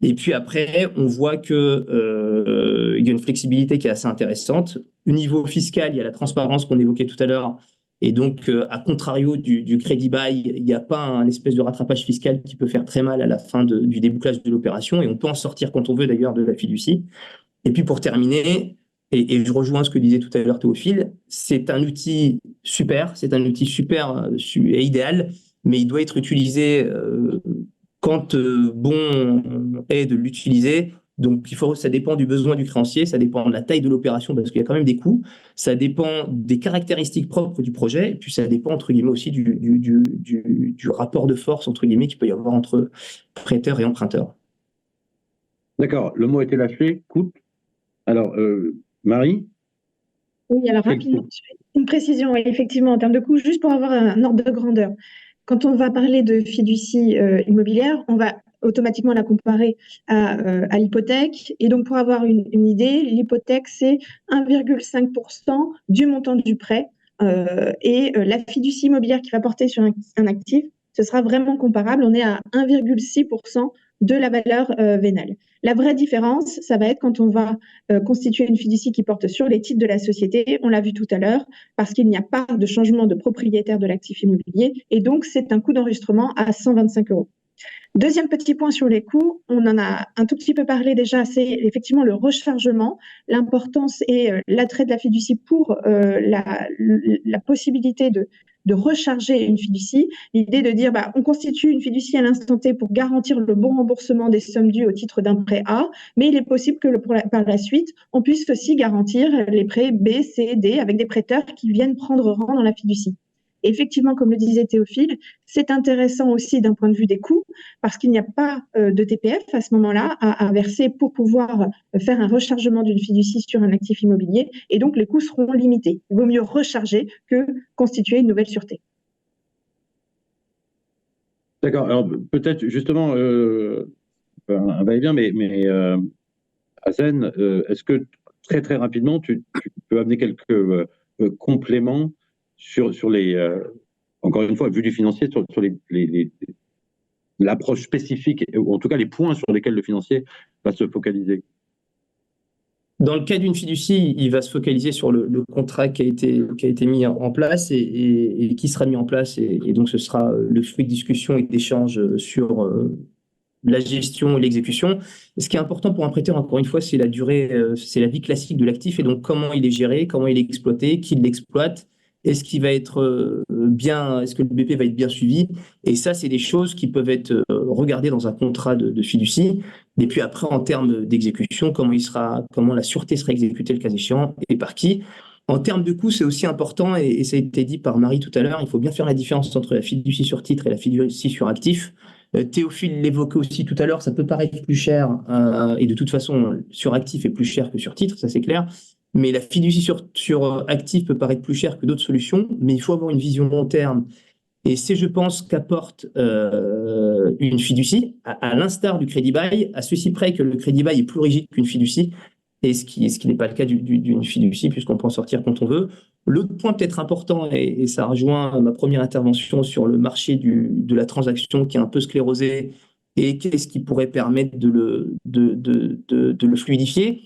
Et puis après, on voit qu'il y a une flexibilité qui est assez intéressante. Au niveau fiscal, il y a la transparence qu'on évoquait tout à l'heure. Et donc, à contrario du crédit bail, il n'y a pas un espèce de rattrapage fiscal qui peut faire très mal à la fin du débouclage de l'opération. Et on peut en sortir quand on veut, d'ailleurs, de la fiducie. Et puis, pour terminer, et je rejoins ce que disait tout à l'heure Théophile, c'est un outil super et idéal, mais il doit être utilisé quand bon est de l'utiliser, Donc, ça dépend du besoin du créancier, ça dépend de la taille de l'opération parce qu'il y a quand même des coûts, ça dépend des caractéristiques propres du projet, et puis ça dépend, entre guillemets, aussi du rapport de force, entre guillemets, qu'il peut y avoir entre prêteur et emprunteur. D'accord, le mot a été lâché, coût. Alors, Marie? Oui, alors rapidement, une précision, oui, effectivement, en termes de coût, juste pour avoir un ordre de grandeur. Quand on va parler de fiducie immobilière, on va automatiquement la comparer à l'hypothèque. Et donc, pour avoir une idée, l'hypothèque, c'est 1,5% du montant du prêt. La fiducie immobilière qui va porter sur un actif, ce sera vraiment comparable. On est à 1,6% de la valeur vénale. La vraie différence, ça va être quand on va constituer une fiducie qui porte sur les titres de la société. On l'a vu tout à l'heure, parce qu'il n'y a pas de changement de propriétaire de l'actif immobilier. Et donc, c'est un coût d'enregistrement à 125 €. Deuxième petit point sur les coûts, on en a un tout petit peu parlé déjà, c'est effectivement le rechargement, l'importance et l'attrait de la fiducie pour la possibilité de recharger une fiducie. L'idée de dire, on constitue une fiducie à l'instant T pour garantir le bon remboursement des sommes dues au titre d'un prêt A, mais il est possible que par la suite, on puisse aussi garantir les prêts B, C, D avec des prêteurs qui viennent prendre rang dans la fiducie. Effectivement, comme le disait Théophile, c'est intéressant aussi d'un point de vue des coûts, parce qu'il n'y a pas de TPF à ce moment-là à verser pour pouvoir faire un rechargement d'une fiducie sur un actif immobilier, et donc les coûts seront limités. Il vaut mieux recharger que constituer une nouvelle sûreté. D'accord, alors peut-être justement, un va-et-vient, mais Hassen, est-ce que très très rapidement, tu peux amener quelques compléments sur les, encore une fois, vu du financier, sur l'approche spécifique, ou en tout cas les points sur lesquels le financier va se focaliser? Dans le cas d'une fiducie, il va se focaliser sur le contrat qui a été mis en place et qui sera mis en place. Et donc, ce sera le fruit de discussions et d'échanges sur la gestion et l'exécution. Ce qui est important pour un prêteur, encore une fois, c'est la durée, c'est la vie classique de l'actif et donc comment il est géré, comment il est exploité, qui l'exploite. Est-ce qu'il va être est-ce que le BP va être bien suivi? Et ça, c'est des choses qui peuvent être regardées dans un contrat de fiducie. Et puis après, en termes d'exécution, comment la sûreté sera exécutée le cas échéant et par qui. En termes de coûts, c'est aussi important, et ça a été dit par Marie tout à l'heure, il faut bien faire la différence entre la fiducie sur titre et la fiducie sur actif. Théophile l'évoquait aussi tout à l'heure, ça peut paraître plus cher, et de toute façon, sur actif est plus cher que sur titre, ça c'est clair. Mais la fiducie sur actif peut paraître plus cher que d'autres solutions, mais il faut avoir une vision long terme. Et c'est, je pense, qu'apporte une fiducie, à l'instar du crédit bail, à ceci près que le crédit bail est plus rigide qu'une fiducie, et ce qui n'est pas le cas d'une fiducie, puisqu'on peut en sortir quand on veut. L'autre point peut-être important, et ça rejoint ma première intervention sur le marché de la transaction qui est un peu sclérosé, et qu'est-ce qui pourrait permettre de le fluidifier.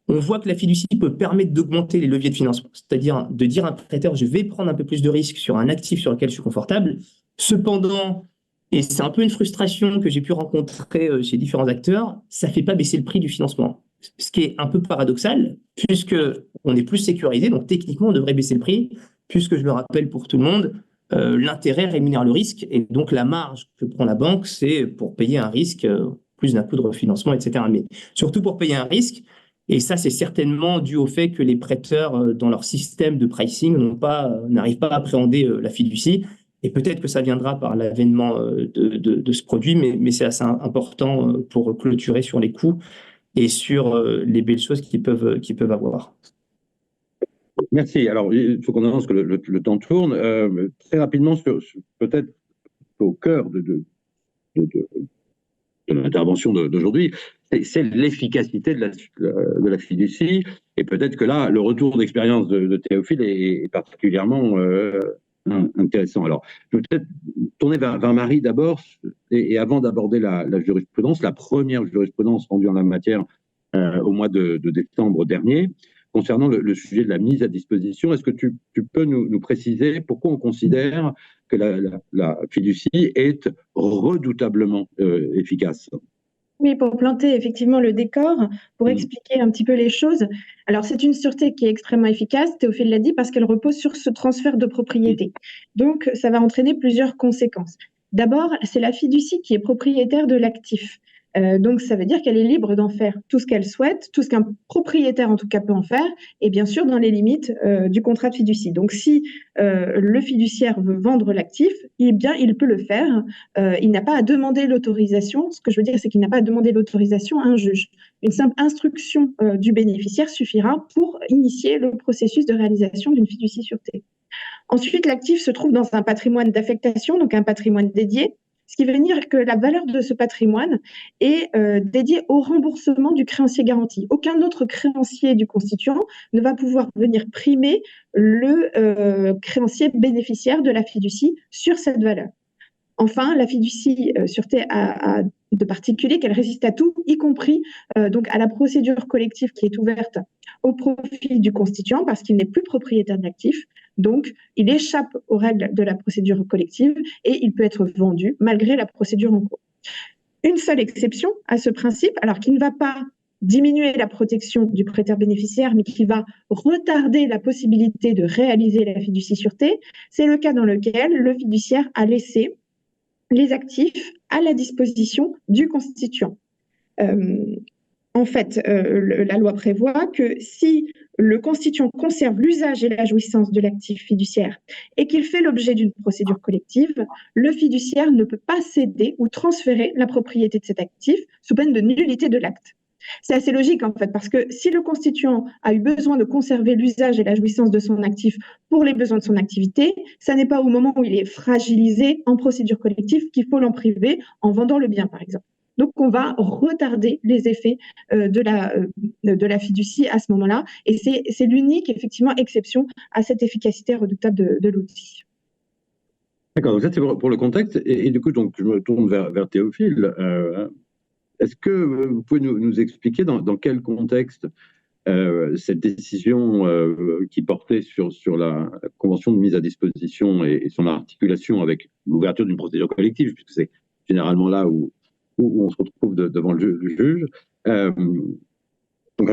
On voit que la fiducie peut permettre d'augmenter les leviers de financement, c'est-à-dire de dire à un prêteur, je vais prendre un peu plus de risques sur un actif sur lequel je suis confortable. Cependant, et c'est un peu une frustration que j'ai pu rencontrer chez différents acteurs, ça ne fait pas baisser le prix du financement. Ce qui est un peu paradoxal, puisqu'on est plus sécurisé, donc techniquement, on devrait baisser le prix, puisque je le rappelle pour tout le monde, l'intérêt rémunère le risque, et donc la marge que prend la banque, c'est pour payer un risque, plus d'un coût de refinancement, etc. Mais surtout pour payer un risque. Et ça, c'est certainement dû au fait que les prêteurs, dans leur système de pricing, n'arrivent pas à appréhender la fiducie. Et peut-être que ça viendra par l'avènement de ce produit, mais c'est assez important pour clôturer sur les coûts et sur les belles choses qu'ils peuvent avoir. Merci. Alors, il faut qu'on avance, que le temps tourne. Très rapidement, peut-être au cœur de l'intervention d'aujourd'hui, c'est l'efficacité de la fiducie. Et peut-être que là, le retour d'expérience de Théophile est particulièrement intéressant. Alors, je vais peut-être tourner vers Marie d'abord, et avant d'aborder la jurisprudence, la première jurisprudence rendue en la matière au mois de décembre dernier, concernant le sujet de la mise à disposition. Est-ce que tu peux nous préciser pourquoi on considère que la fiducie est redoutablement efficace? Oui, pour planter effectivement le décor, pour expliquer un petit peu les choses. Alors, c'est une sûreté qui est extrêmement efficace, Théophile l'a dit, parce qu'elle repose sur ce transfert de propriété. Donc, ça va entraîner plusieurs conséquences. D'abord, c'est la fiducie qui est propriétaire de l'actif. Donc, ça veut dire qu'elle est libre d'en faire tout ce qu'elle souhaite, tout ce qu'un propriétaire en tout cas peut en faire, et bien sûr dans les limites du contrat de fiducie. Donc, si le fiduciaire veut vendre l'actif, eh bien, il peut le faire. Il n'a pas à demander l'autorisation. Ce que je veux dire, c'est qu'il n'a pas à demander l'autorisation à un juge. Une simple instruction du bénéficiaire suffira pour initier le processus de réalisation d'une fiducie sûreté. Ensuite, l'actif se trouve dans un patrimoine d'affectation, donc un patrimoine dédié, ce qui veut dire que la valeur de ce patrimoine est dédiée au remboursement du créancier garanti. Aucun autre créancier du constituant ne va pouvoir venir primer le créancier bénéficiaire de la fiducie sur cette valeur. Enfin, la fiducie sûreté a de particulier qu'elle résiste à tout, y compris donc à la procédure collective qui est ouverte au profit du constituant parce qu'il n'est plus propriétaire de l'actif. Donc, il échappe aux règles de la procédure collective et il peut être vendu malgré la procédure en cours. Une seule exception à ce principe, alors qui ne va pas diminuer la protection du prêteur bénéficiaire, mais qui va retarder la possibilité de réaliser la fiducie sûreté, c'est le cas dans lequel le fiduciaire a laissé les actifs à la disposition du constituant. En fait, la loi prévoit que si le constituant conserve l'usage et la jouissance de l'actif fiduciaire et qu'il fait l'objet d'une procédure collective, le fiduciaire ne peut pas céder ou transférer la propriété de cet actif sous peine de nullité de l'acte. C'est assez logique en fait, parce que si le constituant a eu besoin de conserver l'usage et la jouissance de son actif pour les besoins de son activité, ça n'est pas au moment où il est fragilisé en procédure collective qu'il faut l'en priver en vendant le bien par exemple. Donc, on va retarder les effets de la fiducie à ce moment-là. Et c'est l'unique, effectivement, exception à cette efficacité redoutable de l'outil. D'accord, donc ça c'est pour le contexte. Et du coup, donc, je me tourne vers Théophile. Est-ce que vous pouvez nous expliquer dans quel contexte cette décision qui portait sur la convention de mise à disposition et son articulation avec l'ouverture d'une procédure collective, puisque c'est généralement là où on se retrouve devant le juge. Donc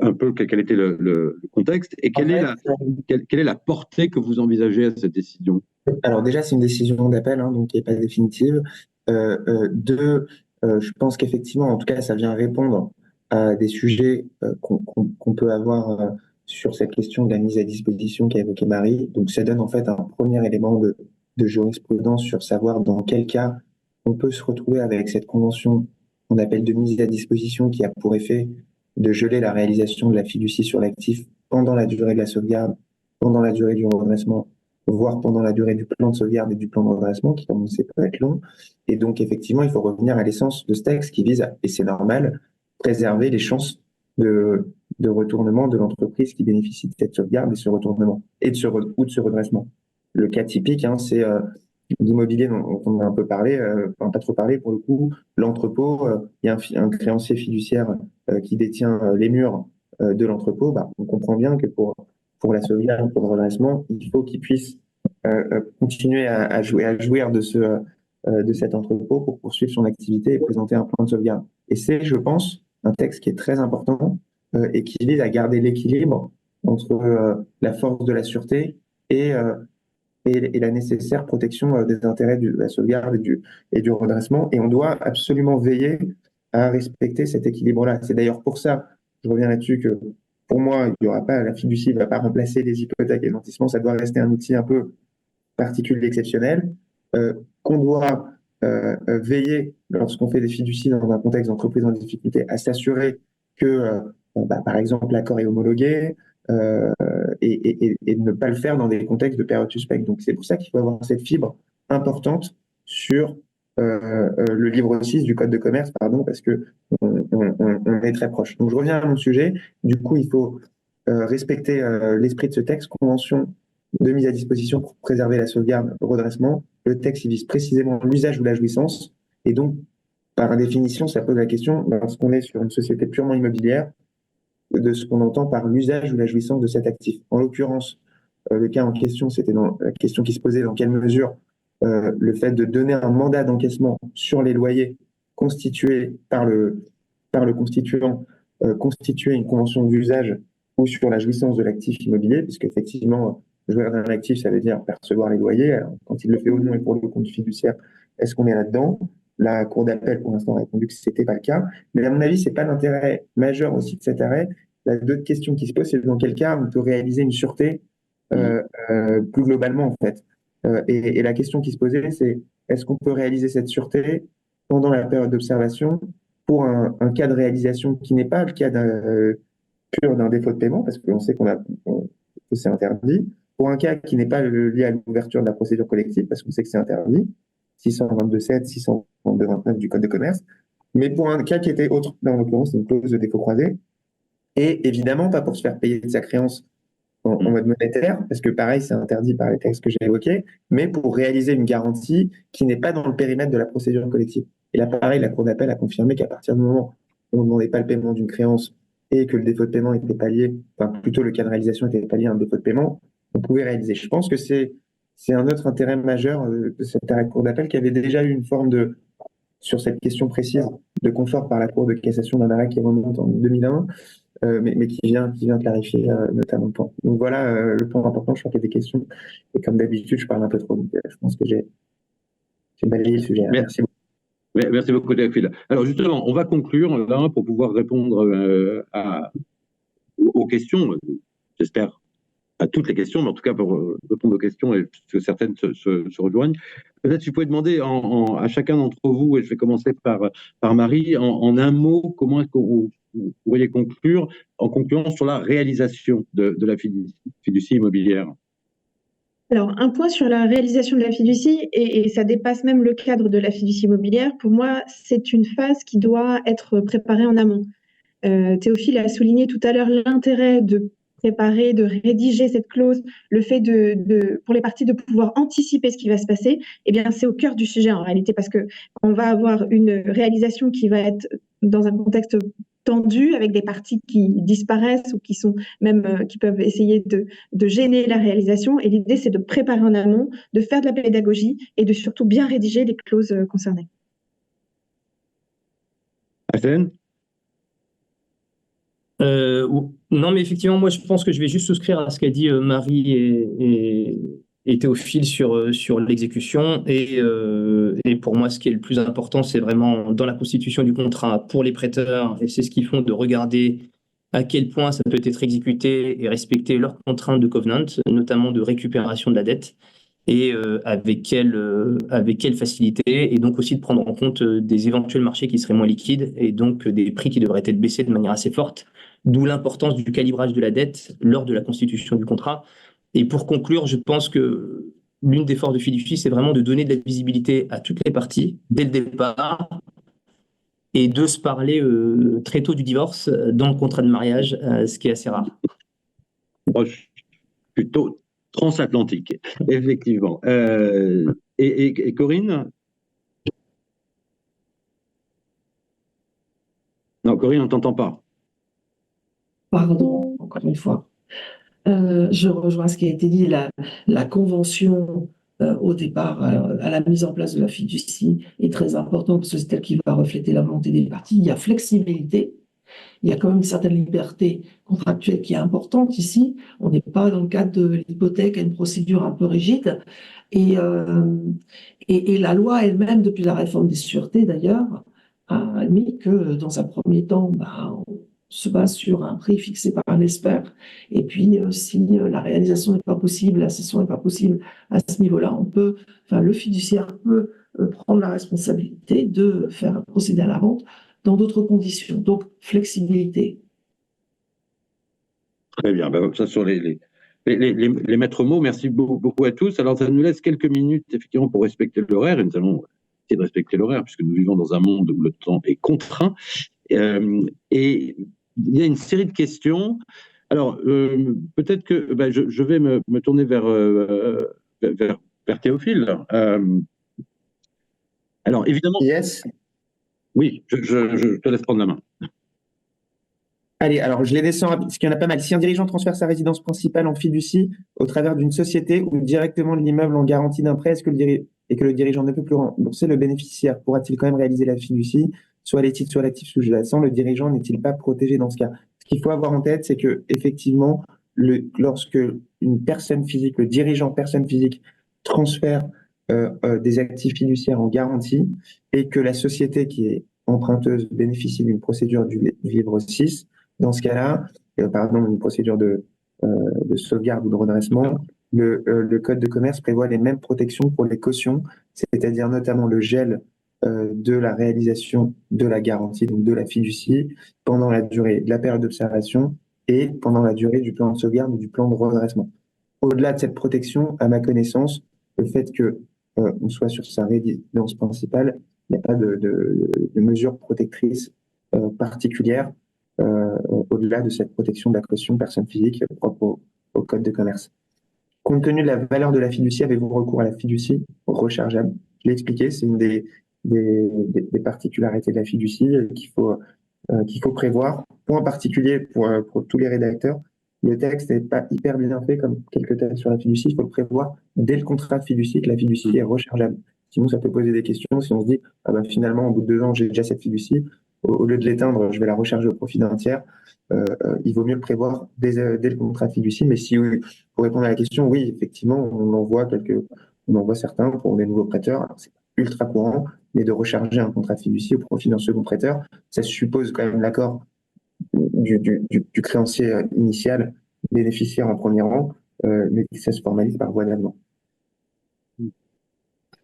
un peu quel était le contexte et quelle est la portée que vous envisagez à cette décision? Alors déjà, c'est une décision d'appel, hein, donc qui n'est pas définitive. Je pense qu'effectivement, en tout cas, ça vient répondre à des sujets qu'on peut avoir sur cette question de la mise à disposition qu'a évoqué Marie. Donc ça donne en fait un premier élément de jurisprudence sur savoir dans quel cas on peut se retrouver avec cette convention qu'on appelle de mise à disposition qui a pour effet de geler la réalisation de la fiducie sur l'actif pendant la durée de la sauvegarde, pendant la durée du redressement, voire pendant la durée du plan de sauvegarde et du plan de redressement, qui, comme on sait, peut être long. Et donc, effectivement, il faut revenir à l'essence de ce texte qui vise, et c'est normal, préserver les chances de retournement de l'entreprise qui bénéficie de cette sauvegarde et ce retournement, ou de ce redressement. Le cas typique, hein, c'est l'immobilier dont on a un peu parlé, enfin pas trop parlé pour le coup, l'entrepôt, il y a un créancier fiduciaire qui détient les murs de l'entrepôt. On comprend bien que pour la sauvegarde, pour le redressement, il faut qu'il puisse continuer à jouir de cet entrepôt pour poursuivre son activité et présenter un plan de sauvegarde. Et c'est, je pense, un texte qui est très important et qui vise à garder l'équilibre entre la force de la sûreté et la nécessaire protection des intérêts de la sauvegarde et du redressement. Et on doit absolument veiller à respecter cet équilibre-là. C'est d'ailleurs pour ça, je reviens là-dessus, que pour moi, il y aura pas, la fiducie ne va pas remplacer les hypothèques et les nantissements. Ça doit rester un outil un peu particulier, exceptionnel, qu'on doit veiller, lorsqu'on fait des fiducies dans un contexte d'entreprise en difficulté, à s'assurer que, par exemple, l'accord est homologué, et ne pas le faire dans des contextes de période suspecte. Donc c'est pour ça qu'il faut avoir cette fibre importante sur le livre 6 du Code de commerce, parce que on est très proche. Donc je reviens à mon sujet. Du coup, il faut respecter l'esprit de ce texte, convention de mise à disposition pour préserver la sauvegarde, le redressement. Le texte il vise précisément l'usage ou la jouissance, et donc par définition, ça pose la question, lorsqu'on est sur une société purement immobilière, de ce qu'on entend par l'usage ou la jouissance de cet actif. En l'occurrence, le cas en question, c'était la question qui se posait dans quelle mesure le fait de donner un mandat d'encaissement sur les loyers constitué par le constituant constituer une convention d'usage ou sur la jouissance de l'actif immobilier, puisque effectivement, jouir d'un actif, ça veut dire percevoir les loyers. Alors, quand il le fait au nom et pour le compte fiduciaire, est-ce qu'on est là-dedans? La Cour d'appel, pour l'instant, a répondu que ce n'était pas le cas. Mais à mon avis, ce n'est pas l'intérêt majeur aussi de cet arrêt. La d'autres questions qui se posent, c'est dans quel cas on peut réaliser une sûreté plus globalement, en fait. Et la question qui se posait, c'est est-ce qu'on peut réaliser cette sûreté pendant la période d'observation pour un cas de réalisation qui n'est pas le cas pur d'un défaut de paiement, parce qu'on sait que c'est interdit, pour un cas qui n'est pas lié à l'ouverture de la procédure collective, parce qu'on sait que c'est interdit, 622.7, 622.29 du Code de commerce, mais pour un cas qui était autre, là en l'occurrence, c'est une clause de défaut croisé, et évidemment pas pour se faire payer de sa créance en mode monétaire, parce que pareil, c'est interdit par les textes que j'ai évoqués, mais pour réaliser une garantie qui n'est pas dans le périmètre de la procédure collective. Et là, pareil, la Cour d'appel a confirmé qu'à partir du moment où on ne demandait pas le paiement d'une créance et que le défaut de paiement était pas lié, enfin plutôt le cas de réalisation était pas lié à un défaut de paiement, on pouvait réaliser. Je pense que c'est un autre intérêt majeur de cet arrêt de Cour d'appel qui avait déjà eu une forme sur cette question précise de confort par la Cour de cassation d'un arrêt qui remonte en 2001. Mais qui vient clarifier notamment le point. Donc voilà le point important, je crois qu'il y a des questions. Et comme d'habitude, je parle un peu trop vite. Je pense que j'ai balayé le sujet. Merci beaucoup. Merci beaucoup, Théophile. Alors justement, on va conclure là pour pouvoir répondre aux questions, j'espère à toutes les questions, mais en tout cas pour répondre aux questions, et que certaines se rejoignent. Peut-être si vous pouvez demander à chacun d'entre vous, et je vais commencer par Marie, en un mot, comment est-ce que vous pourriez conclure, en concluant sur la réalisation de la fiducie immobilière? Alors, un point sur la réalisation de la fiducie, et ça dépasse même le cadre de la fiducie immobilière, pour moi, c'est une phase qui doit être préparée en amont. Théophile a souligné tout à l'heure l'intérêt de préparer, de rédiger cette clause, le fait pour les parties de pouvoir anticiper ce qui va se passer. Eh bien, c'est au cœur du sujet en réalité, parce que on va avoir une réalisation qui va être dans un contexte tendu, avec des parties qui disparaissent ou qui sont même qui peuvent essayer de gêner la réalisation. Et l'idée, c'est de préparer en amont, de faire de la pédagogie et de surtout bien rédiger les clauses concernées. Hassan ? Non, mais effectivement, moi, je pense que je vais juste souscrire à ce qu'a dit Marie et Théophile sur l'exécution. Et pour moi, ce qui est le plus important, c'est vraiment dans la constitution du contrat pour les prêteurs, et c'est ce qu'ils font, de regarder à quel point ça peut être exécuté et respecter leurs contraintes de covenant, notamment de récupération de la dette, et avec quelle facilité, et donc aussi de prendre en compte des éventuels marchés qui seraient moins liquides, et donc des prix qui devraient être baissés de manière assez forte, d'où l'importance du calibrage de la dette lors de la constitution du contrat. Et pour conclure, je pense que l'une des forces de fiducie, c'est vraiment de donner de la visibilité à toutes les parties dès le départ, et de se parler très tôt du divorce dans le contrat de mariage, ce qui est assez rare. Proche, plutôt transatlantique, effectivement. Et Corinne? Non, Corinne, on ne t'entend pas. Pardon, encore une fois. Je rejoins ce qui a été dit, la convention au départ, à la mise en place de la fiducie est très importante, parce que c'est elle qui va refléter la volonté des parties. Il y a flexibilité, il y a quand même une certaine liberté contractuelle qui est importante ici. On n'est pas dans le cadre de l'hypothèque à une procédure un peu rigide. Et la loi elle-même, depuis la réforme des sûretés d'ailleurs, a admis que dans un premier temps, on se base sur un prix fixé par un expert. Et puis, si la réalisation n'est pas possible, la cession n'est pas possible à ce niveau-là, le fiduciaire peut prendre la responsabilité de faire procéder à la vente dans d'autres conditions. Donc, flexibilité. Très bien. Ben, ça, sur les maîtres mots, merci beaucoup à tous. Alors, ça nous laisse quelques minutes, effectivement, pour respecter l'horaire, et nous allons essayer de respecter l'horaire, puisque nous vivons dans un monde où le temps est contraint. Et il y a une série de questions. Alors, peut-être que je vais me tourner vers Théophile. Alors, évidemment... Yes. Oui, je te laisse prendre la main. Allez, alors je les descends rapidement, parce qu'il y en a pas mal. Si un dirigeant transfère sa résidence principale en fiducie au travers d'une société ou directement de l'immeuble en garantie d'un prêt, et que le dirigeant ne peut plus rembourser, le bénéficiaire pourra-t-il quand même réaliser la fiducie, soit les titres, soit l'actif sous-jacent? Le dirigeant n'est-il pas protégé dans ce cas? Ce qu'il faut avoir en tête, c'est que effectivement, lorsque une personne physique, le dirigeant personne physique, transfère des actifs fiduciaires en garantie et que la société qui est emprunteuse bénéficie d'une procédure du livre 6, dans ce cas-là, pardon, une procédure de sauvegarde ou de redressement, le Code de commerce prévoit les mêmes protections pour les cautions, c'est-à-dire notamment le gel de la réalisation de la garantie, donc de la fiducie, pendant la durée de la période d'observation et pendant la durée du plan de sauvegarde ou du plan de redressement. Au-delà de cette protection, à ma connaissance, le fait que on soit sur sa résidence principale, il n'y a pas de mesures protectrices particulières au-delà de cette protection de la caution personne physique propre au Code de commerce. Compte tenu de la valeur de la fiducie, avez-vous recours à la fiducie rechargeable? Je l'ai expliqué, c'est une des particularités de la fiducie qu'il faut prévoir. Point particulier pour tous les rédacteurs, le texte n'est pas hyper bien fait comme quelques textes sur la fiducie. Il faut le prévoir dès le contrat de fiducie que la fiducie est rechargeable. Sinon, ça peut poser des questions. Si on se dit, ah ben, finalement, au bout de 2 ans, j'ai déjà cette fiducie, au lieu de l'éteindre, je vais la recharger au profit d'un tiers. Il vaut mieux le prévoir dès le contrat de fiducie. Mais si, pour répondre à la question, oui, effectivement, on en voit certains pour des nouveaux prêteurs. Alors, c'est ultra courant, mais de recharger un contrat de fiducie au profit d'un second prêteur, ça suppose quand même l'accord du créancier initial, bénéficiaire en premier rang, mais ça se formalise par voie d'avenant.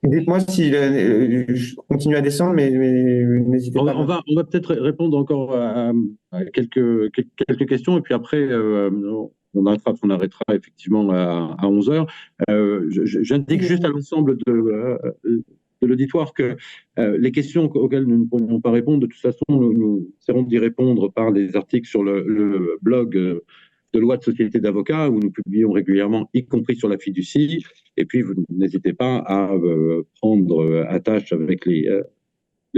Dites-moi si je continue à descendre, mais n'hésitez pas. On va peut-être répondre encore à quelques questions, et puis après, on arrêtera effectivement à 11h. J'indique juste à l'ensemble de l'auditoire que les questions auxquelles nous ne pourrions pas répondre, de toute façon, nous essaierons d'y répondre par des articles sur le blog de loi de société d'avocats, où nous publions régulièrement, y compris sur la fiducie. Et puis, vous n'hésitez pas à prendre attache avec les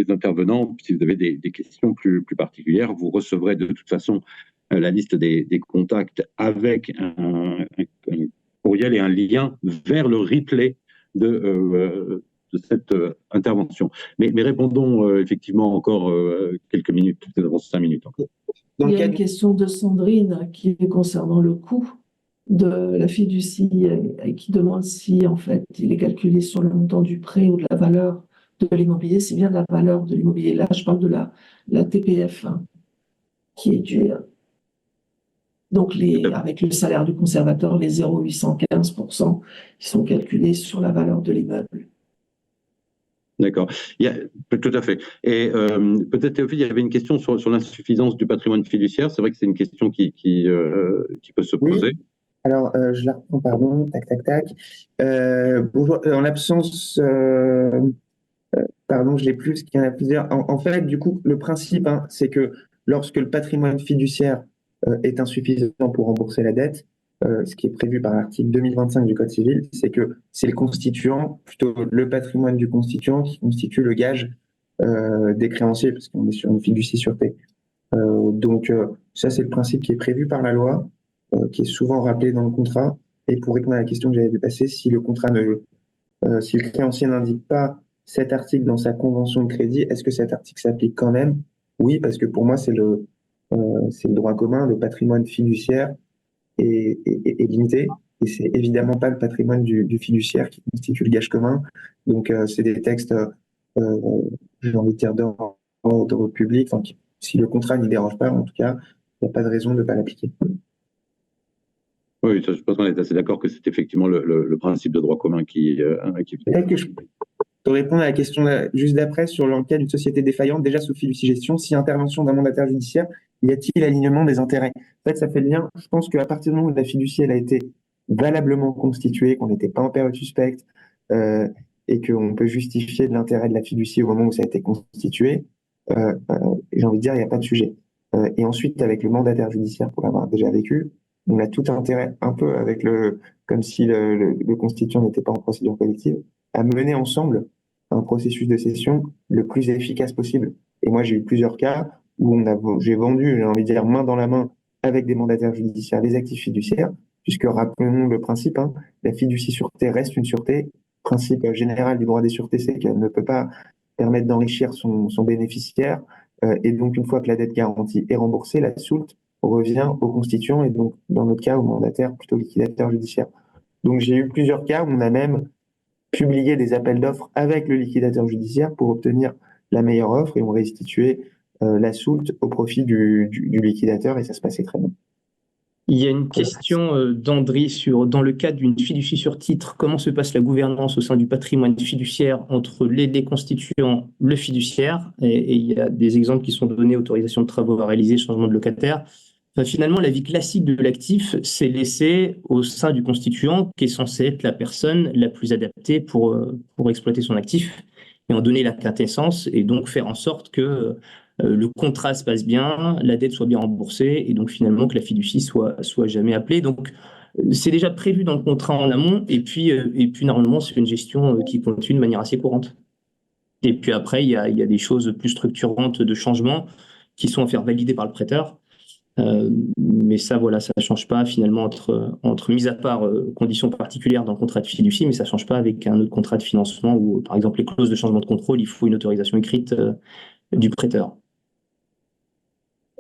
intervenants. Si vous avez des questions plus particulières, vous recevrez de toute façon la liste des contacts avec un courriel et un lien vers le replay de cette intervention. Mais répondons effectivement encore quelques minutes, peut-être 5 minutes encore. Il y a une question de Sandrine qui est concernant le coût de la fiducie et qui demande si en fait il est calculé sur le montant du prêt ou de la valeur de l'immobilier. C'est bien de la valeur de l'immobilier. Là, je parle de la TPF hein, qui est due. Donc, avec le salaire du conservateur, les 0,815% qui sont calculés sur la valeur de l'immeuble. D'accord, tout à fait. Et peut-être, Théophile, il y avait une question sur l'insuffisance du patrimoine fiduciaire. C'est vrai que c'est une question qui peut se poser. Oui. Alors, je la reprends, pardon. Tac. En l'absence, pardon, je l'ai plus, parce qu'il y en a plusieurs. En fait, du coup, le principe, hein, c'est que lorsque le patrimoine fiduciaire est insuffisant pour rembourser la dette, ce qui est prévu par l'article 2025 du Code civil, c'est que c'est le constituant, plutôt le patrimoine du constituant, qui constitue le gage des créanciers, parce qu'on est sur une fiducie sûreté. Donc, ça, c'est le principe qui est prévu par la loi, qui est souvent rappelé dans le contrat. Et pour répondre à la question que j'avais dépassée, si le créancier n'indique pas cet article dans sa convention de crédit, est-ce que cet article s'applique quand même? Oui, parce que pour moi, c'est le droit commun, le patrimoine fiduciaire est limité, et c'est évidemment pas le patrimoine du fiduciaire qui constitue le gage commun. Donc, c'est des textes, j'ai envie de dire, d'ordre public, enfin, si le contrat n'y dérange pas, en tout cas, il n'y a pas de raison de ne pas l'appliquer. Oui, je pense qu'on est assez d'accord que c'est effectivement le principe de droit commun qui Peut-être que je peux répondre à la question juste d'après sur l'enquête d'une société défaillante, déjà sous fiducie gestion, si intervention d'un mandataire judiciaire, y a-t-il alignement des intérêts? En fait, ça fait le lien. Je pense qu'à partir du moment où la fiducie elle a été valablement constituée, qu'on n'était pas en période suspecte, et qu'on peut justifier de l'intérêt de la fiducie au moment où ça a été constitué, j'ai envie de dire, il n'y a pas de sujet. Et ensuite, avec le mandataire judiciaire, pour l'avoir déjà vécu, on a tout intérêt, un peu comme si le constituant n'était pas en procédure collective, à mener ensemble un processus de cession le plus efficace possible. Et moi, j'ai eu plusieurs cas où j'ai vendu, j'ai envie de dire, main dans la main avec des mandataires judiciaires les actifs fiduciaires, puisque rappelons le principe, hein, la fiducie sûreté reste une sûreté. Principe général du droit des sûretés, c'est qu'elle ne peut pas permettre d'enrichir son bénéficiaire. Et donc, une fois que la dette garantie est remboursée, la soulte revient au constituant et donc, dans notre cas, au mandataire, plutôt liquidateur judiciaire. Donc, j'ai eu plusieurs cas où on a même publiait des appels d'offres avec le liquidateur judiciaire pour obtenir la meilleure offre et on restituait la soulte au profit du liquidateur et ça se passait très bien. Il y a une question d'André dans le cadre d'une fiducie sur titre, comment se passe la gouvernance au sein du patrimoine fiduciaire entre les constituants, le fiduciaire, et il y a des exemples qui sont donnés, autorisation de travaux à réaliser, changement de locataire. Enfin, finalement, la vie classique de l'actif, c'est laissé au sein du constituant qui est censé être la personne la plus adaptée pour exploiter son actif et en donner la quintessence et donc faire en sorte que le contrat se passe bien, la dette soit bien remboursée et donc finalement que la fiducie soit jamais appelée. Donc c'est déjà prévu dans le contrat en amont et puis normalement c'est une gestion qui continue de manière assez courante. Et puis après il y a des choses plus structurantes de changement qui sont à faire valider par le prêteur. Mais ça voilà, ça change pas finalement entre mise à part conditions particulières dans le contrat de fiducie, mais ça change pas avec un autre contrat de financement où par exemple les clauses de changement de contrôle, il faut une autorisation écrite du prêteur.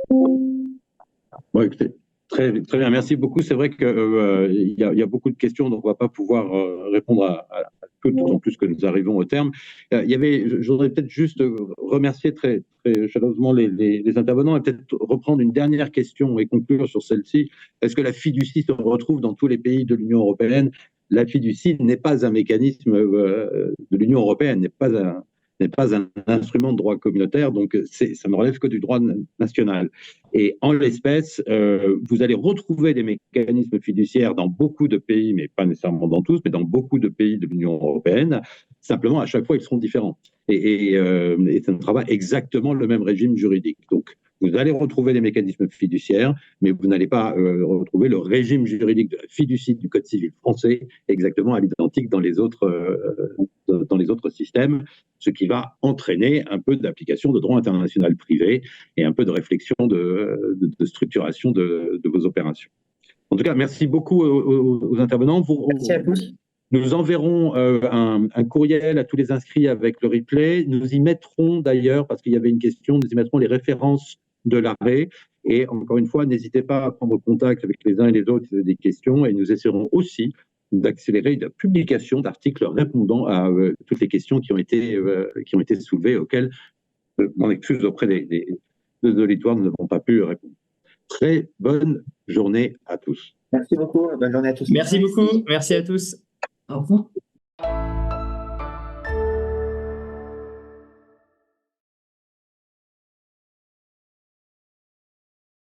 Bon, écoutez, très bien, merci beaucoup. C'est vrai qu'il y a beaucoup de questions, donc on ne va pas pouvoir répondre à toutes, d'autant plus que nous arrivons au terme. Je voudrais peut-être juste remercier très chaleureusement les intervenants et peut-être reprendre une dernière question et conclure sur celle-ci. Est-ce que la fiducie se retrouve dans tous les pays de l'Union européenne? La fiducie n'est pas un mécanisme de l'Union européenne, n'est pas un instrument de droit communautaire, donc ça ne relève que du droit national. Et en l'espèce, vous allez retrouver des mécanismes fiduciaires dans beaucoup de pays, mais pas nécessairement dans tous, mais dans beaucoup de pays de l'Union européenne. Simplement, à chaque fois, ils seront différents. Et ça ne sera pas exactement le même régime juridique. Donc, vous allez retrouver des mécanismes fiduciaires, mais vous n'allez pas retrouver le régime juridique de la fiducie du Code civil français exactement à l'identique dans les autres systèmes, ce qui va entraîner un peu d'application de droit international privé et un peu de réflexion de structuration de vos opérations. En tout cas, merci beaucoup aux intervenants. Merci à tous. Nous enverrons un courriel à tous les inscrits avec le replay. Nous y mettrons d'ailleurs, parce qu'il y avait une question, nous y mettrons les références de l'arrêt. Et encore une fois, n'hésitez pas à prendre contact avec les uns et les autres si vous avez des questions. Et nous essaierons aussi d'accélérer la publication d'articles répondant à toutes les questions qui ont été soulevées, auxquelles, mon excuse auprès de l'auditoire, nous n'avons pas pu répondre. Très bonne journée à tous. Merci beaucoup. Bonne journée à tous. Merci beaucoup. Merci à tous. Au revoir.